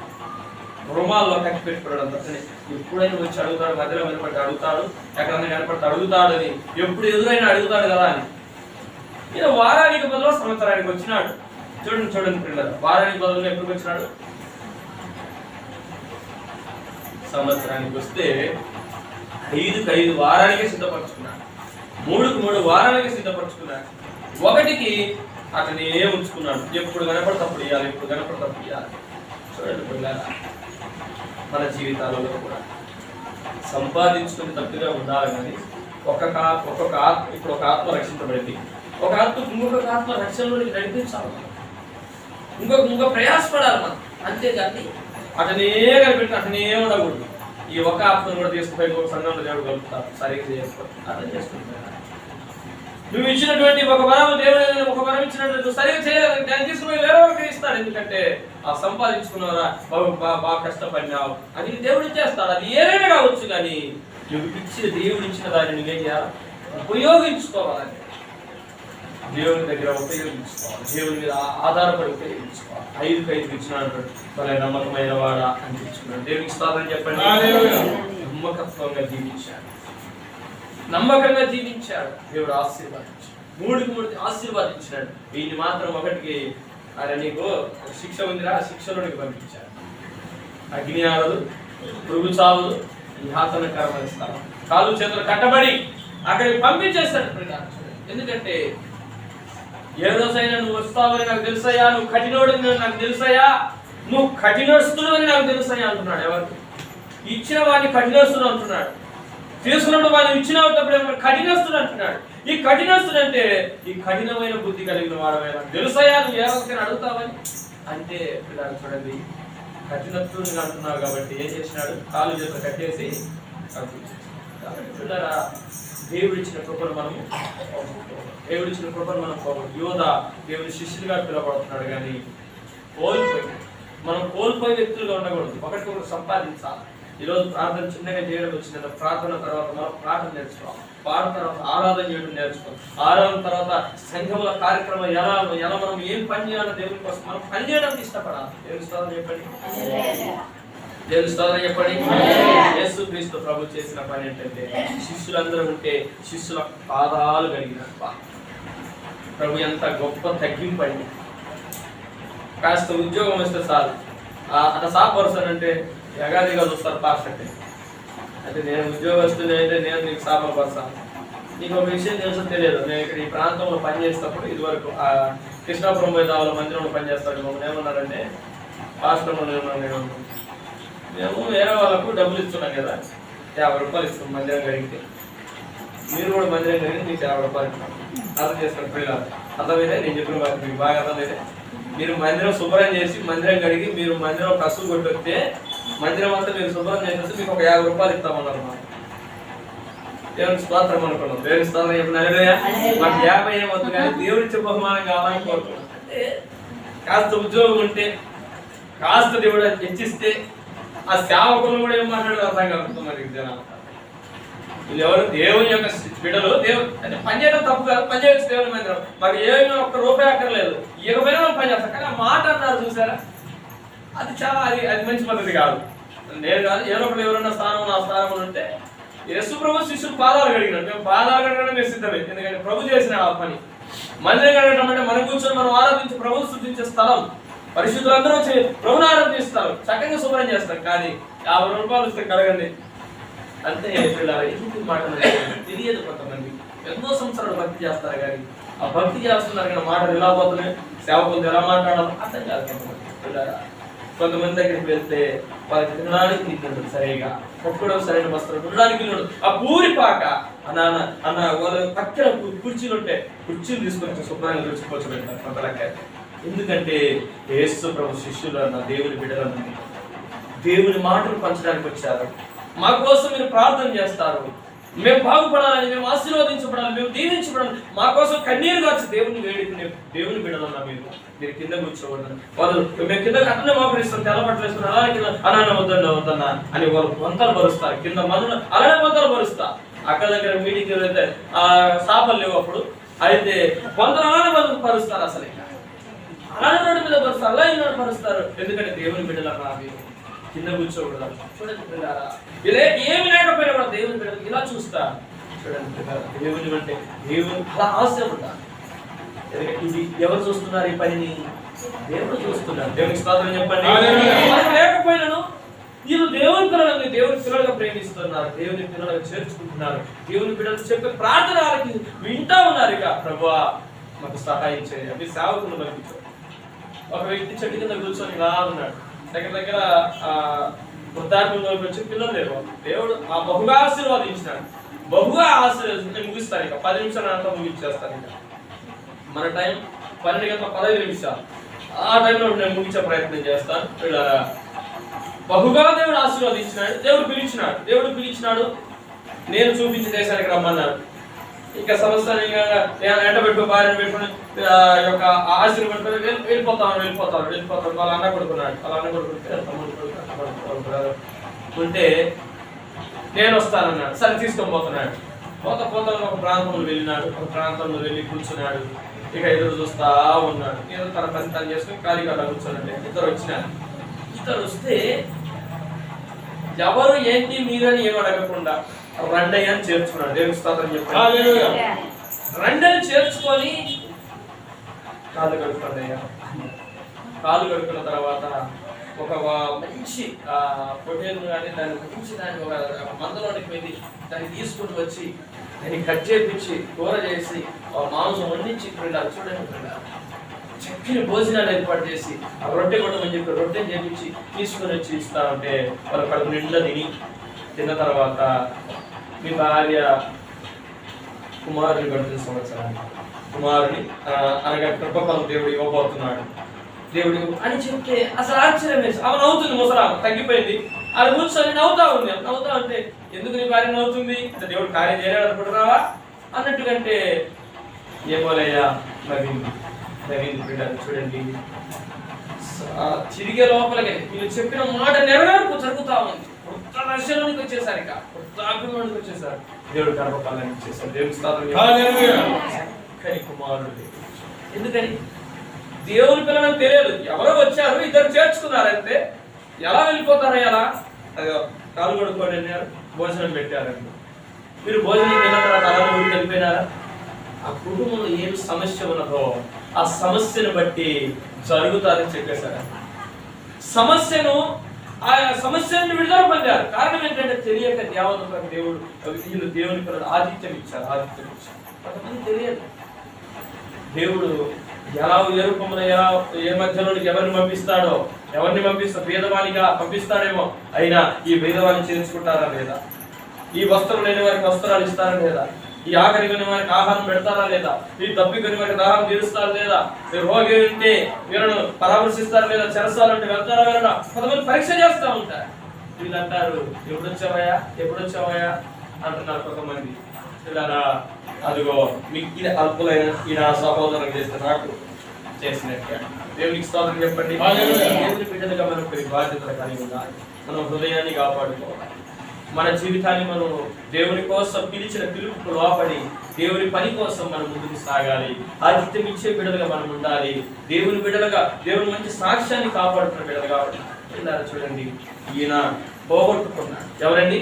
రుమాల్లో కట్టి పెట్టుకున్నాడు. అంతనే ఎప్పుడైనా వచ్చి అడుగుతాడు, మధ్యలో వినపడి అడుగుతాడు, ఎక్కడన్నా కనపడితే అడుగుతాడు అని, ఎప్పుడు ఎదురైనా అడుగుతాడు కదా అని. ఈయన వారానికి బదులు సంవత్సరానికి వచ్చినాడు. చూడండి పిల్లలు, వారానికి బదులు ఎప్పుడు వచ్చినాడు? సంవత్సరానికి వస్తే 5కు 5 వారానికే సిద్ధపరచుకున్నాడు, 3కు 3 వారానికే సిద్ధపరచుకున్నాడు. 1కి అతన్ని ఉంచుకున్నాడు. ఎప్పుడు కనపడితే అప్పుడు ఇవ్వాలి, ఎప్పుడు కనపడితే అప్పుడు ఇవ్వాలి. చూడండి పిల్లలు, మన జీవితాలలో కూడా సంపాదించుకుని తప్పుగా ఉండాలి. కానీ ఒక్కొక్క ఆత్మ, ఇప్పుడు ఒక ఆత్మ రక్షించబడింది, ఒక ఆత్మ ఇంకొక ఆత్మ రక్షణలోకి నడిపించాలి. ఇంకొక ప్రయాసపడాలి మనం, అంతేగాని అతనే కనిపెట్టి అతనే ఉండకూడదు. ఈ ఒక ఆత్మను కూడా తీసుకుపోయి ఒక సంఘంలో దేవుడు కలుపుతారు, సరిగ్గా చేసుకోవాలి, అర్థం చేసుకుంటారు. నువ్వు ఇచ్చినటువంటి ఒక వరం, దేవుడు ఒక వరం ఇచ్చినట్టు సరిగ్గా చేయలేదు, దాన్ని తీసుకుని వేరే ఇస్తాడు. ఎందుకంటే ఆ సంపాదించుకున్నారా, బాగా కష్టపడినావు అని దేవుడు ఇచ్చేస్తాడు. అది ఏదైనా కావచ్చు, కానీ నువ్వు దేవుడు ఇచ్చిన దాన్ని నువ్వేం చేయాలి? ఉపయోగించుకోవాలని, దేవుని దగ్గర ఉపయోగించుకోవాలి, దేవుని మీద ఆధారపడి ఉపయోగించుకోవాలి. 5కు 5 ఇచ్చినాడు, వాళ్ళ నమ్మకమైన వాడా అనిపించుకున్నాడు. దేవునికి స్తోత్రం చెప్పండి. నమ్మకత్వంగా జీవించాడు, నమ్మకంగా జీవించాడు, దేవుడు ఆశీర్వాదించాడు. 3కు 3 ఆశీర్వాదించాడు. వీటిని మాత్రం 1కి అరే నీకు శిక్ష ఉందిరా, శిక్షలోనికి పంపించాడు. అగ్ని ఆడదు, పురుగు చావదు, యాతనకరమైన స్థలం, కాలు చేతులు కట్టబడి అక్కడికి పంపించేస్తాడు. ఎందుకంటే ఏ రోజైనా నువ్వు వస్తావని నాకు తెలుసయ్యా, నువ్వు కఠినోడని నాకు తెలుసయ్యా, నువ్వు కఠినస్తుడు అని నాకు తెలుసయ్యా అంటున్నాడు. ఎవరు ఇచ్చిన వాడిని కఠినస్తుడు అంటున్నాడు, తీసుకున్నప్పుడు వాడిని ఇచ్చినప్పుడు కఠినస్తుడు అంటున్నాడు. ఈ కఠినస్తుడు అంటే ఈ కఠినమైన బుద్ధి కలిగిన వాడమైనా తెలుసయ్యా, నువ్వు ఏ రోజుకైనా అడుగుతావని అంటే పిల్లలు చూడండి, కఠినస్తుడిని అంటున్నావు కాబట్టి ఏం చేసినాడు? కాలు చేత కట్టేసి కాబట్టి పిల్లరా, దేవుడిచ్చిన కృపను మనము దేవుడిచ్చిన కృపను మనం యోధ దేవుడి శిష్యులుగా పిలువబడుతున్నాడు. కానీ మనం కోల్పోయే వ్యక్తులుగా ఉండకూడదు, ఒకటి సంపాదించాలి. ఈరోజు ప్రార్థన చిన్నగా చేయడం వచ్చిందంటే ప్రార్థన తర్వాత మనం ప్రార్థన నేర్చుకోవాలి, పాడిన తర్వాత ఆరాధన చేయడం నేర్చుకోవాలి, ఆరాధన తర్వాత సంఘముల కార్యక్రమం ఎలా మనం ఏం పని చేయాలో దేవుని కోసం మనం పని చేయడానికి ఇష్టపడాలి. దేవుని స్తోత్రం చెప్పండి, దేవుని స్తోత్రం చెప్పండి. యేసుక్రీస్తు ప్రభు చేసిన పని ఏంటంటే శిష్యులందరూ ఉంటే శిష్యుల పాదాలు కడిగిన ప్రభు ఎంత గొప్ప తగ్గింపండి. కాస్త ఉద్యోగం వస్తే చాలు అట్లా సాపరుసన్ అంటే యగాదిగా చూస్తారు పాస్ అంటే నేను ఉద్యోగస్తుని అయితే నేను నీకు సాపరపరుస్తాను. నీకు ఒక విషయం తెలుసో తెలియదు, నేను ఇక్కడ ఈ ప్రాంతంలో పనిచేసేటప్పుడు ఇదివరకు కృష్ణాపురం దావుల మందిరంలో పనిచేస్తాను. మమ్మల్ని ఏమన్నారంటే పాస్టర్లో నేను మేము వేరే వాళ్ళకు డబ్బులు ఇస్తున్నాం కదా, 50 రూపాయలు ఇస్తాం మందిరం కడిగితే, మీరు కూడా మందిరం కడిగి మీకు 50 రూపాయలు ఇస్తాం. అర్థం చేస్తాను పిల్లలు, అర్థమైతే నేను చెప్పిన మీకు బాగా అర్థమైతే. మీరు మందిరం శుభ్రం చేసి మందిరం కడిగి మీరు మందిరం కసులు కొట్టొస్తే మందిరం అంతా మీరు శుభ్రం చేసేసి మీకు ఒక 50 రూపాయలు ఇస్తామన్నారు. దేవుని స్తోత్రం అనుకున్నాం. దేవుని స్తోత్రం చెప్పిన మాకు 50 ఏమవుతుంది కానీ దేవుడి బహుమానం కావాలని కోరుకున్నాం. అంటే కాస్త ఉద్యోగం ఉంటే, కాస్త దేవుడు హెచ్చిస్తే ఆ సేవకులు కూడా ఏం మాట్లాడారు అర్థం కాదు మరి జనాలు. వీళ్ళు ఎవరు? దేవుని యొక్క బిడ్డలు. దేవుడు అంటే పని చేయడం తప్పు కాదు, పని చేయొచ్చు దేవుని మందిరం. మాకు ఏమైనా ఒక్క రూపాయి అక్కర్లేదు, ఇకపైనా మనం పని చేస్తాం. కానీ ఆ మాట అన్నారు చూసారా, అది చాలా అది మంచి పద్ధతి కాదు. నేను కాదు, ఎవరన్నా స్థానం నా స్థానం ఉంటే యేసు ప్రభు శిష్యులు పాదాలు కడిగినాడు. మేము పాదాలు కడగడం మేము సిద్ధమే, ఎందుకంటే ప్రభు చేసిన ఆ పని. మందిరం కడగడం అంటే మనం కూర్చొని మనం ఆరాధించి ప్రభువు స్తుతించే స్థలం. పరిశుద్ధులందరూ వచ్చి ప్రభుని ఆరాధిస్తారు, చక్కగా శుభ్రం చేస్తారు. కానీ 50 రూపాయలు ఇస్తే కడగండి అంతే. ఎందుకు మాటలు తెలియదు కొంతమంది. ఎన్నో సంవత్సరాలు భక్తి చేస్తారు కానీ ఆ భక్తి చేస్తున్నారు కానీ మాటలు ఎలా పోతున్నాయి, సేవకులతో ఎలా మాట్లాడాలి అర్థం కాదు. కొంతమంది దగ్గరికి వెళ్తే వాళ్ళకి తినడానికి తిన్నాడు, సరిగా కట్టుకోవడం సరైన వస్త్రం ఉండడానికి తిన్నాడు. ఆ పూరిపాక అన్న వాళ్ళ పక్కన కుర్చీలు ఉంటే కుర్చీలు తీసుకొని శుభ్రంగా రుచిపోవచ్చు కొంత లెక్క. ఎందుకంటే యేసు ప్రభు శిష్యులు అన్న దేవుని బిడ్డలన్న దేవుని మాటలు పంచడానికి వచ్చారు. మా కోసం మీరు ప్రార్థన చేస్తారు, మేము బాగుపడాలని, మేము ఆశీర్వదించబడాలి, మేము దీవించబడాలి, మా కోసం కన్నీరు కాచి దేవుని వేడుకునే దేవుని బిడ్డలన్నా మీరు కింద కూర్చోవద్దు. వాళ్ళు మేము కింద అట్లనే మోకరిస్తాం, తెల్లబట్టలు వేసుకుని అలానే కింద అలానే వద్దన్నా అని వాళ్ళు వంతలు పరుస్తారు. కింద మందులు అలానే వంతలు పరుస్తారు. అక్కడ దగ్గర మీటింగ్ వెళ్తే ఆ సాపలు లేవు అప్పుడు, అయితే వంతలు అలానే పరుస్తారు. అసలు అలానే రోడ్డు మీద పరుస్తారు, అలా ఇలా పరుస్తారు. ఎందుకంటే దేవుని బిడ్డలన్నా మీరు కింద కూర్చోకూడదు. చూడండి ఇలా ఏమి లేకపోయినా కూడా దేవుని బిడ్డలు ఇలా చూస్తా. చూడండి దేవుని అంటే దేవుని అలా ఆశ ఉంటారు. ఇది ఎవరు చూస్తున్నారు? ఈ పనిని దేవుడు చూస్తున్నారు. దేవునికి స్తోత్రం చెప్పండి. లేకపోయినాను వీళ్ళు దేవుని పిల్లలని దేవుని పిల్లలుగా ప్రేమిస్తున్నారు, దేవుని పిల్లలుగా చేర్చుకుంటున్నారు, దేవుని బిడ్డలు చెప్పే ప్రార్థనలకి వింటా ఉన్నారు. ఇక ప్రభువా మాకు సహాయం చేయాలి. మీ సేవకులు పంపించారు. ఒక వ్యక్తి చెట్టు కింద కూర్చొని ఇలా ఉన్నాడు. దగ్గర వృద్ధాత్మలో వచ్చి పిల్లలు లేవు. దేవుడు ఆ బహుగా ఆశీర్వాదించినాడు. బహుగా ఆశీర్వదించి ముగిస్తాను. ఇక 10 నిమిషాలు అంతా ముగించేస్తాను. ఇక మన టైం 12 గంటల 15 నిమిషాలు. ఆ టైంలో నేను ముగించే ప్రయత్నం చేస్తాను. బహుగా దేవుడు ఆశీర్వదించినాడు. దేవుడు పిలిచినాడు. నేను చూపించే దేశానికి రమ్మన్నాడు. ఇక సంవత్సరం ఎంట పెట్టుకో, భార్యను పెట్టుకుని యొక్క ఆశీర్వదించుకొని వెళ్ళిపోతాడు. వాళ్ళ అన్న కొడుకున్నాడు. వాళ్ళ అన్న కొడుకుంటే తమ్ముడు ఉంటే నేను వస్తానన్నాడు. సరే తీసుకొని పోతున్నాడు. పోతా ఒక ప్రాంతంలో వెళ్ళినాడు. ఒక ప్రాంతంలో వెళ్ళి కూర్చున్నాడు. ఇక ఎదురు చూస్తా ఉన్నాడు. ఏదో తన పని తను చేసుకుని ఖాళీగా కూర్చోనండి. ఇద్దరు వచ్చినారు. ఇద్దరు వస్తే ఎవరు ఏంటి మీరని ఏం అడగకుండా రండయ్య అని చేర్చుకున్నాడు. దేవుని స్తోత్రం చెప్పాడు. రండని చేర్చుకొని కాళ్ళు కడుక్కున్నాడయ్యా. కాళ్ళు కడుక్కున్న తర్వాత ఒక మంచి పొటేలు కానీ దాన్ని ఒక మందలోనికి వెళ్ళి దాన్ని తీసుకుని వచ్చి దాన్ని కట్ చేపించి కూర చేసి మాంసం వండించి చూడండి చక్కని భోజనాలు ఏర్పాటు చేసి ఆ రొట్టె కొట్టమని చెప్పి రొట్టెని చేపించి తీసుకుని వచ్చి ఇస్తా ఉంటే వాళ్ళ కడుపు నిండా తిన్న తర్వాత మీ భార్య కుమారుని గడిచిన సంవత్సరాన్ని కుమారుని అనగా కృపఫలం దేవుడు ఇవ్వబోతున్నాడు. దేవుడు అని చెప్తే అసలు ఆశ్చర్యం వేసి ఆమె నవ్వుతుంది. ముసలామ తగ్గిపోయింది. అది కూర్చొని నవ్వుతా ఉంది. నవ్వుతా ఉంటే ఎందుకు నీ భార్య నవ్వుతుంది అంటే దేవుడు కార్యం చేయలేడు అనుకుంటున్నావా అన్నట్టుకంటే ఏమోలయ్యా నవ్వింది. చూడండి చిరిగే లోపలికి వీళ్ళు చెప్పిన మాట నెరవేర్పు జరుగుతా ఉంది. కొత్త దర్శనానికి వచ్చేసారు. ఇక కొత్త అభిమానికి వచ్చేసారు. దేవుడు గర్భఫలాన్ని ఇచ్చేసారు. దేవుడి స్థానం కుమారుడు. ఎందుకని దేవుని పిల్లలకు తెలియదు. ఎవరో వచ్చారు, ఇద్దరు చేర్చుకున్నారంటే ఎలా వెళ్ళిపోతారు? ఎలా అదే కాలు కొడుకోండి అన్నారు, భోజనం పెట్టారండి. మీరు భోజనం తిన్న తర్వాత అలా ఊరికి వెళ్ళిపోయినారా? ఆ కుటుంబంలో ఏం సమస్య ఉన్నదో ఆ సమస్యను బట్టి జరుగుతారని చెప్పేశారు. ఆ సమస్యను విడుదల పొందారు. కారణం ఏంటంటే తెలియక దేవుడు దేవుని పిల్లలు ఆతిథ్యం ఇచ్చారు. కొంతమంది తెలియదు. దేవుడు ఎలా ఏ రూపంలో ఏ మధ్యలోనికి ఎవరిని పంపిస్తాడో, ఎవరిని పేదవానిగా పంపిస్తాడేమో, అయినా ఈ పేదవాన్ని చేర్చుకుంటారా లేదా, ఈ వస్త్రం లేని వారికి వస్త్రాలు ఇస్తారా లేదా, ఈ ఆఖరి కొని వారికి ఆహారం పెడతారా లేదా, ఈ తప్పి కొని వారికి దాహం తీరుస్తారా లేదా, మీరు రోగి ఉంటే వీళ్ళను పరామర్శిస్తారా లేదా, చెరసాలంటే వెళ్తారా వీళ్ళ కొంతమంది పరీక్ష చేస్తూ ఉంటారు. వీళ్ళు అంటారు ఎప్పుడొచ్చావయ్యా అంటున్నారు కొంతమంది. ఇలా అదిగో మిక్కిన అల్పులైన ఈయన సహోదరులకు చేస్తే నాకు చేసినట్టు దేవునికి స్తోత్రం చెప్పండి. దేవుని బిడ్డలుగా మనకు కొన్ని బాధ్యతలు కలిగి ఉండాలి. మనం హృదయాన్ని కాపాడుకోవాలి. మన జీవితాన్ని మనం దేవుని కోసం పిలిచిన పిలుపుకు లోపడి దేవుని పని కోసం మనం ముందుకు సాగాలి. ఆతిథ్యం ఇచ్చే బిడ్డలుగా మనం ఉండాలి. దేవుని బిడ్డలుగా దేవుని మంచి సాక్ష్యాన్ని కాపాడుతున్న బిడ్డలుగా ఉండాలి. చూడండి, ఈయన పోగొట్టుకున్నాడు. ఎవరండి?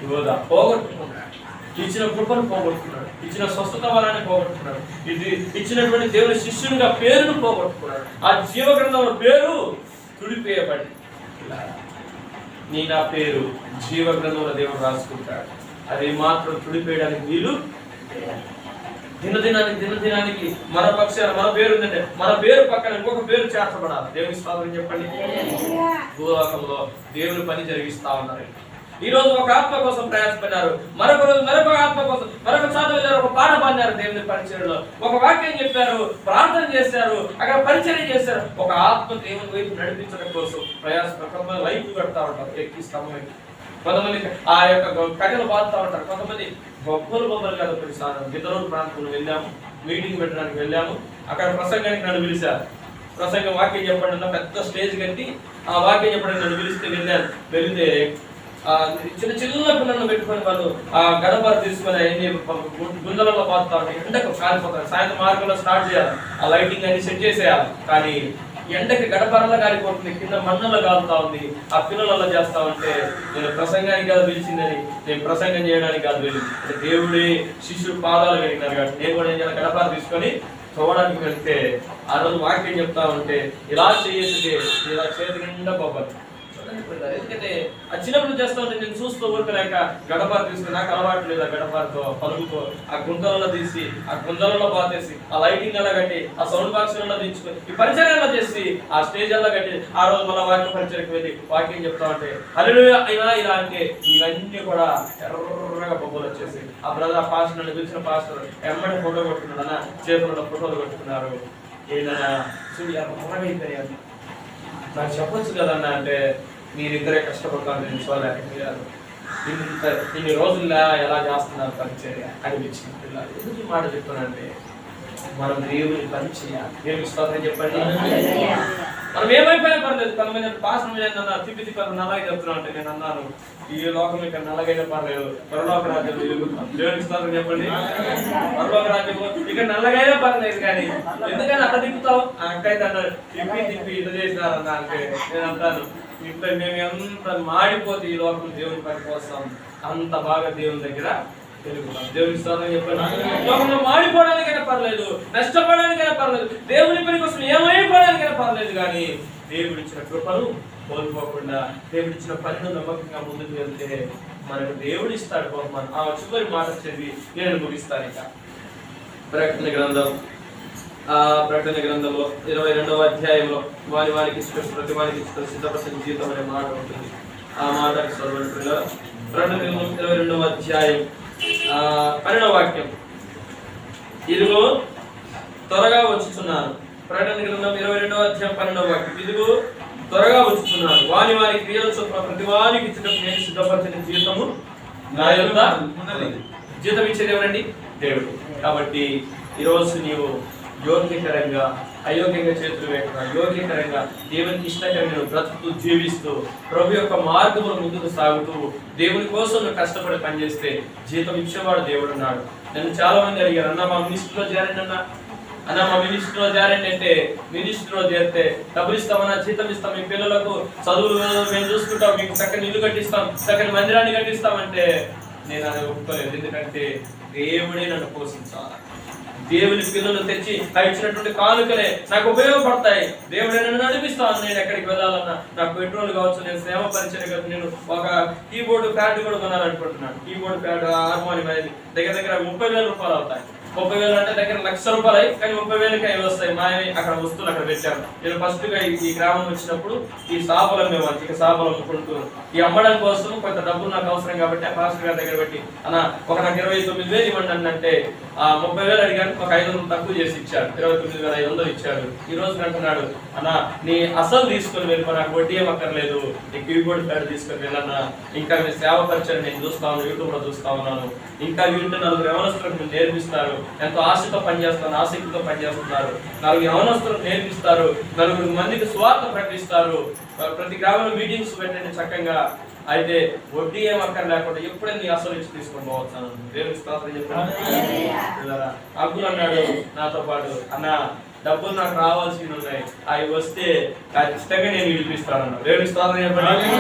యోధ పోగొట్టుకున్నాడు. ఇచ్చిన కృపను పోగొట్టుకున్నాడు. ఇచ్చిన స్వస్థత వరాన్ని పోగొట్టుకున్నాడు. ఇది ఇచ్చినటువంటి దేవుని శిష్యునిగా పేరును పోగొట్టుకున్నాడు. ఆ జీవ గ్రంథంలో పేరు తుడిపేయబడి నీ నా పేరు జీవ గ్రంథంలో దేవుడు రాసుకుంటాడు. అది మాత్రం తుడిపేయడానికి వీలు. దినదినానికి మన పక్షాన మన పేరు ఉందంటే మన పేరు పక్కన ఇంకొక పేరు చేర్చబడాలి. దేవుని స్తోత్రం చెప్పండి. భూలోకంలో దేవుని పని జరిగిస్తా ఉన్నారు. ఈ రోజు ఒక ఆత్మ కోసం ప్రయాసపడ్డారు, మరొక రోజు మరొక ఆత్మ కోసం మరొక చోట వెళ్ళారు, ఒక పాట పాడినారు దేవుని పరిచర్యలో, ఒక వాక్యం చెప్పారు, ప్రార్థన చేశారు, అక్కడ పరిచర్య చేశారు. ఒక ఆత్మ దేవుని వైపు నడిపించడం కోసం ప్రయాసపడ లైఫ్ కడతా ఉంటారు, ఎక్కి స్తంభం. కొంతమంది ఆ యొక్క కట్టెలు బాదుతా ఉంటారు, కొంతమంది బొమ్మలు కాదు. ప్రతిసారి గిద్దలూరు ప్రాంతంలో వెళ్ళాము, మీటింగ్ పెట్టడానికి వెళ్ళాము. అక్కడ ప్రసంగానికి నన్ను పిలిచారు. ప్రసంగం వాక్యం చెప్పడం పెద్ద స్టేజ్ కట్టి ఆ వాక్యం చెప్పడానికి నన్ను పిలిస్తే వెళ్ళాను. వెళితే చిన్న చిన్న పిల్లలను పెట్టుకొని వాళ్ళు ఆ గడపారు తీసుకొని అన్ని గుంజలలో పాతుతా ఉంటాయి. ఎండకు కాలిపోతారు. సాయంత్రం మార్గంలో స్టార్ట్ చేయాలి, ఆ లైటింగ్ అన్ని సెట్ చేసేయాలి. కానీ ఎండకి గడపరలో కాలిపోతుంది, కింద మన్నులో కాలుతా ఉంది. ఆ పిల్లలలో చేస్తా ఉంటే నేను ప్రసంగానికి కాదు పిలిచిందని, నేను ప్రసంగం చేయడానికి కాదు వెళ్ళింది. దేవుడి శిష్యుడు పాదాలు కడిగినారు కాబట్టి నేను కూడా ఏం చేయాలి, గడపారు తీసుకొని తవ్వడానికి వెళ్తే ఆ రోజు వాక్యం చెప్తా ఉంటే ఇలా చేస్తే ఇలా చేతి నిండా పోవాలి. ఎందుకంటే ఆ చిన్నప్పుడు చేస్తా ఉంటే నేను చూస్తూ ఊరుకోలేక గడపారు తీసుకుని, నాకు అలవాటు లేదు ఆ గడపారుతో పలుగుతో ఆ గుంతలలో తీసి ఆ గుంతలలో బాతేసి ఆ లైటింగ్ అలా కట్టి ఆ సౌండ్ బాక్స్ దించుకొని ఈ పరిచర్యలో చేసి ఆ స్టేజ్ అలా కట్టి ఆ రోజు మళ్ళీ వాక్య పరిచయకు వెళ్ళి వాక్యం చెప్తా ఉంటే హల్లెలూయా అయినా ఇలా అంటే ఇవన్నీ కూడా ఎర్రగా బొబ్బలు వచ్చేసి ఆ బ్రదర్ ఆ పాస్టర్ నన్ను పిలిచిన పాస్టర్ ఎమ్మడి ఫోటో కొట్టుకున్నాడు అన్న, చేతుల్లో ఫోటోలు కొట్టుకున్నారు. ఏదైనా చూడు ఎర్రగైపోయారు. నాకు చెప్పొచ్చు కదన్నా అంటే మీరిద్దరే కష్టపడతాను నేను చూడలేకపోయారు. ఇన్ని రోజుల్లో ఎలా చేస్తున్నారు పరిచర్య అనిపించింది. పిల్లలు ఎందుకు ఈ మాట చెప్తానంటే మనం దేవుని పని చేయాలి. దేవుని స్తోత్రం చెప్పండి. మనం ఏమైపోయినా పర్లేదు. కొంతమంది పాస్టర్ మీద తిప్పి నల్లగా చెప్తున్నా అంటే నేను అన్నాను, ఈ లోకం ఇక్కడ నల్లగైనా పర్లేదు, పరలోక రాజ్యం దేవుని స్తోత్రం చెప్పండి. పరలోక రాజ్యం ఇక్కడ నల్లగైనా పర్లేదు, కానీ ఎందుకని అక్కడ తిప్పుతావు అక్కడైతే అన్నారు తిప్పి ఇది చేసినారన్నా అంటే నేను అంటాను, ఇప్పుడు మేము ఎంత మాడిపోతే ఈ లోకం దేవుని పని కోసం అంత బాగా దేవుని దగ్గర తెలుగుతాం. దేవుని స్తోత్రం చెప్పండి. లోకంలో మాడిపోవడానికైనా పర్లేదు, నష్టపోవడానికైనా పర్లేదు, దేవుని పని కోసం ఏమైపోవడానికైనా పర్లేదు, కానీ దేవుడిచ్చిన కృపను కోల్పోకుండా దేవుడిచ్చిన పనిని నమ్మకంగా ముందుకు వెళ్తే మనకు దేవుడు ఇస్తాడు బహుమానం. ఆ చివరి మాట చదివి నేను ముగిస్తాను. ఇక ప్రకటన గ్రంథంలో 22వ అధ్యాయంలో వారికి ప్రతి వారికి సిద్ధపరిచిన జీవితం అనే మాట ఉంటుంది. ఆ మాట చదవండి. ప్రకటన గ్రంథం 22వ అధ్యాయం 12వ వాక్యం. ఇదిగో త్వరగా వచ్చుచున్నాను. ప్రకటన గ్రంథం 22వ అధ్యాయం 12వ వాక్యం. ఇదిగో త్వరగా వచ్చుచున్నాను, వారి క్రియల చొప్పున ప్రతి వారికి ఇచ్చినట్టు నేను సిద్ధపరిచిన జీవితము నా యొద్ద ఉన్నది. జీతం ఇచ్చేది ఎవరండి? దేవుడు. కాబట్టి ఈరోజు నీవు యోగ్యకరంగా అయోగ్యంగా చేతులు వేయకుండా యోగ్యకరంగా దేవునికి ఇష్టకరంగా బ్రతుకుతూ జీవిస్తూ ప్రభు యొక్క మార్గములు ముందుకు సాగుతూ దేవుని కోసం నువ్వు కష్టపడి పనిచేస్తే జీతం ఇచ్చేవాడు దేవుడు ఉన్నాడు. నన్ను చాలా మంది అడిగారు, అన్న మా మినిస్ట్రీలో చేరండి అన్న మా మినిస్ట్రీలో చేరండి అంటే, మినిస్ట్రీలో చేరితే డబ్బులు ఇస్తామన్నా, జీతం ఇస్తాం, మీ పిల్లలకు చదువులు మేము చూసుకుంటాం, మీకు చక్కని ఇల్లు కట్టిస్తాం, చక్కని మందిరాన్ని కట్టిస్తామంటే నేను అది ఒప్పుకోలేదు. ఎందుకంటే దేవుడే నన్ను పోషించాలి. దేవుని పిల్లలు తెచ్చి నాకు ఇచ్చినటువంటి కానుకలే నాకు ఉపయోగపడతాయి. దేవుడే నన్ను నడిపిస్తాను. నేను ఎక్కడికి వెళ్ళాలన్నా నాకు పెట్రోల్ కావచ్చు, నేను సేవ పరిచయం కావచ్చు, నేను ఒక కీబోర్డు ప్యాడ్ కూడా కొనాలనుకుంటున్నాను. కీబోర్డు ప్యాడ్ హార్మోనియం అనేది దగ్గర 30,000 రూపాయలు అవుతాయి. 30,000 అంటే దగ్గర 1,00,000 రూపాయలు అయ్యి, కానీ 30,000కి అవి వస్తాయి. మాయని అక్కడ వస్తువులు అక్కడ పెట్టాను. నేను ఫస్ట్ గా ఈ గ్రామం వచ్చినప్పుడు ఈ సాపలు అమ్మేవాళ్ళు, ఇక సాపలు అమ్ముకుంటూ ఈ అమ్మడం కోసం కొంత డబ్బులు నాకు అవసరం కాబట్టి ఆ పాస్టర్ గారి దగ్గర పెట్టి అన్న ఒక నాకు 29,000 ఇవ్వండి అంటే 30,000 అడిగాను, ఒక 500 తక్కువ చేసి ఇచ్చాడు, 29,500 ఇచ్చాడు. ఈ రోజు అంటున్నాడు, అన్న నీ అసలు తీసుకొని వెళ్ళి నాకు వడ్డీ ఏం అక్కర్లేదు, నీ కీబోర్డ్ ప్యాడ్ తీసుకొని వెళ్ళన్నా, ఇంకా మీ సేవ పరిచయం నేను చూస్తా ఉన్నాను, యూట్యూబ్ లో చూస్తా ఉన్నాను, ఇంకా వీళ్ళు 4 యవనస్తులకు మీరు నేర్పిస్తారు, ఎంతో ఆశతో పనిచేస్తాను, ఆసక్తితో పనిచేస్తున్నారు, 4 యవనస్తులకు నేర్పిస్తారు, 4 మందికి సువార్త ప్రకటిస్తారు, ప్రతి గ్రామంలో మీటింగ్స్ పెట్టండి చక్కగా, అయితే వడ్డీ ఏం అక్కడ లేకుండా ఎప్పుడైనా నీ అసలు ఇచ్చి తీసుకొని పోవచ్చాను. దేవుని స్తోత్రం చెప్పాను. అబ్దుల్ అన్నాడు నాతో పాటు, అన్న డబ్బులు నాకు రావాల్సి ఉన్నాయి, అవి వస్తే ఖచ్చితంగా నేను విడిపిస్తానన్నా. దేవుని స్తోత్రం చెప్పండి.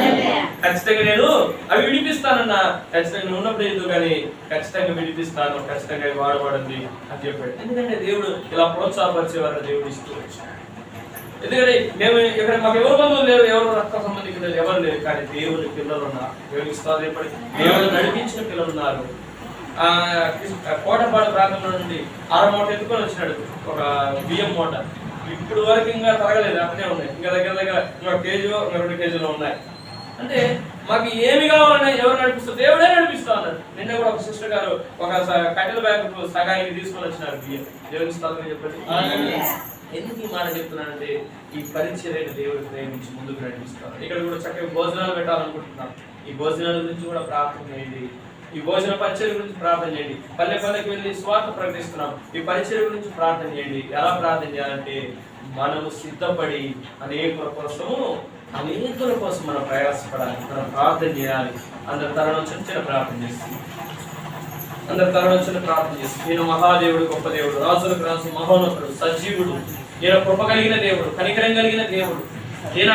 ఖచ్చితంగా నేను అవి విడిపిస్తానన్నా, ఖచ్చితంగా నువ్వు ఉన్నప్పుడు ఎందుకు కానీ ఖచ్చితంగా విడిపిస్తాను, ఖచ్చితంగా అవి వాడబడింది అని చెప్పాడు. ఎందుకంటే దేవుడు ఇలా ప్రోత్సాహపరిచేవారు దేవుడు ఇస్తూ వచ్చాడు. ఎందుకంటే మేము ఇక్కడ మాకు ఎవరు బంధువులు లేరు, ఎవరు రక్త సంబంధికులు ఎవరు లేరు, కానీ దేవుని పిల్లలు ఉన్నారు. దేవునికి స్తోత్రం చెప్పండి. దేవుడు నడిపించిన పిల్లలు ఉన్నారు. కోటపాడు ప్రాంతంలో నుండి 6 మూట ఎత్తుకొని వచ్చినాడు, ఒక బియ్యం మూట. ఇప్పుడు వరకు ఇంకా తరగలేదు, అట్లనే ఉన్నాయి, ఇంకా దగ్గర ఒక కేజీ 2 కేజీలు ఉన్నాయి. అంటే మాకు ఏమి కావాలని ఎవరు నడిపిస్తారు? దేవుడే నడిపిస్తా అన్నాడు. నిన్న కూడా ఒక సిస్టర్ గారు ఒక కట్టెల బ్యాగ్ సగానికి తీసుకొని వచ్చినారు బియ్యం. దేవునికి స్తోత్రం చెప్పండి. ఎందుకు ఈ మాట చెప్తున్నానంటే ఈ పరిచర్యను దేవుడు ప్రేమించి ముందుకు నడిపిస్తాను. ఇక్కడ కూడా చక్కగా భోజనాలు పెట్టాలనుకుంటున్నాం. ఈ భోజనాల గురించి కూడా ప్రార్థన చేయండి, ఈ భోజన పరిచర్య గురించి ప్రార్థన చేయండి. పల్లెకి వెళ్ళి స్వార్థ ప్రకటిస్తున్నాం, ఈ పరిచర్య గురించి ప్రార్థన చేయండి. ఎలా ప్రార్థన చేయాలంటే మనము సిద్ధపడి అనేకుల కోసం మనం ప్రయాసపడాలి, మనం ప్రార్థన చేయాలి. అందరి తరలో చిన్న ప్రార్థన చేస్తుంది, అందరి తరలో చిన్న ప్రార్థన చేస్తుంది. నేను మహాదేవుడు, గొప్ప దేవుడు, రాజులకు రాజు, మహోన్నతుడు, సజీవుడు, నేను కృప కలిగిన దేవుడు, కనికరం కలిగిన దేవుడు, నేను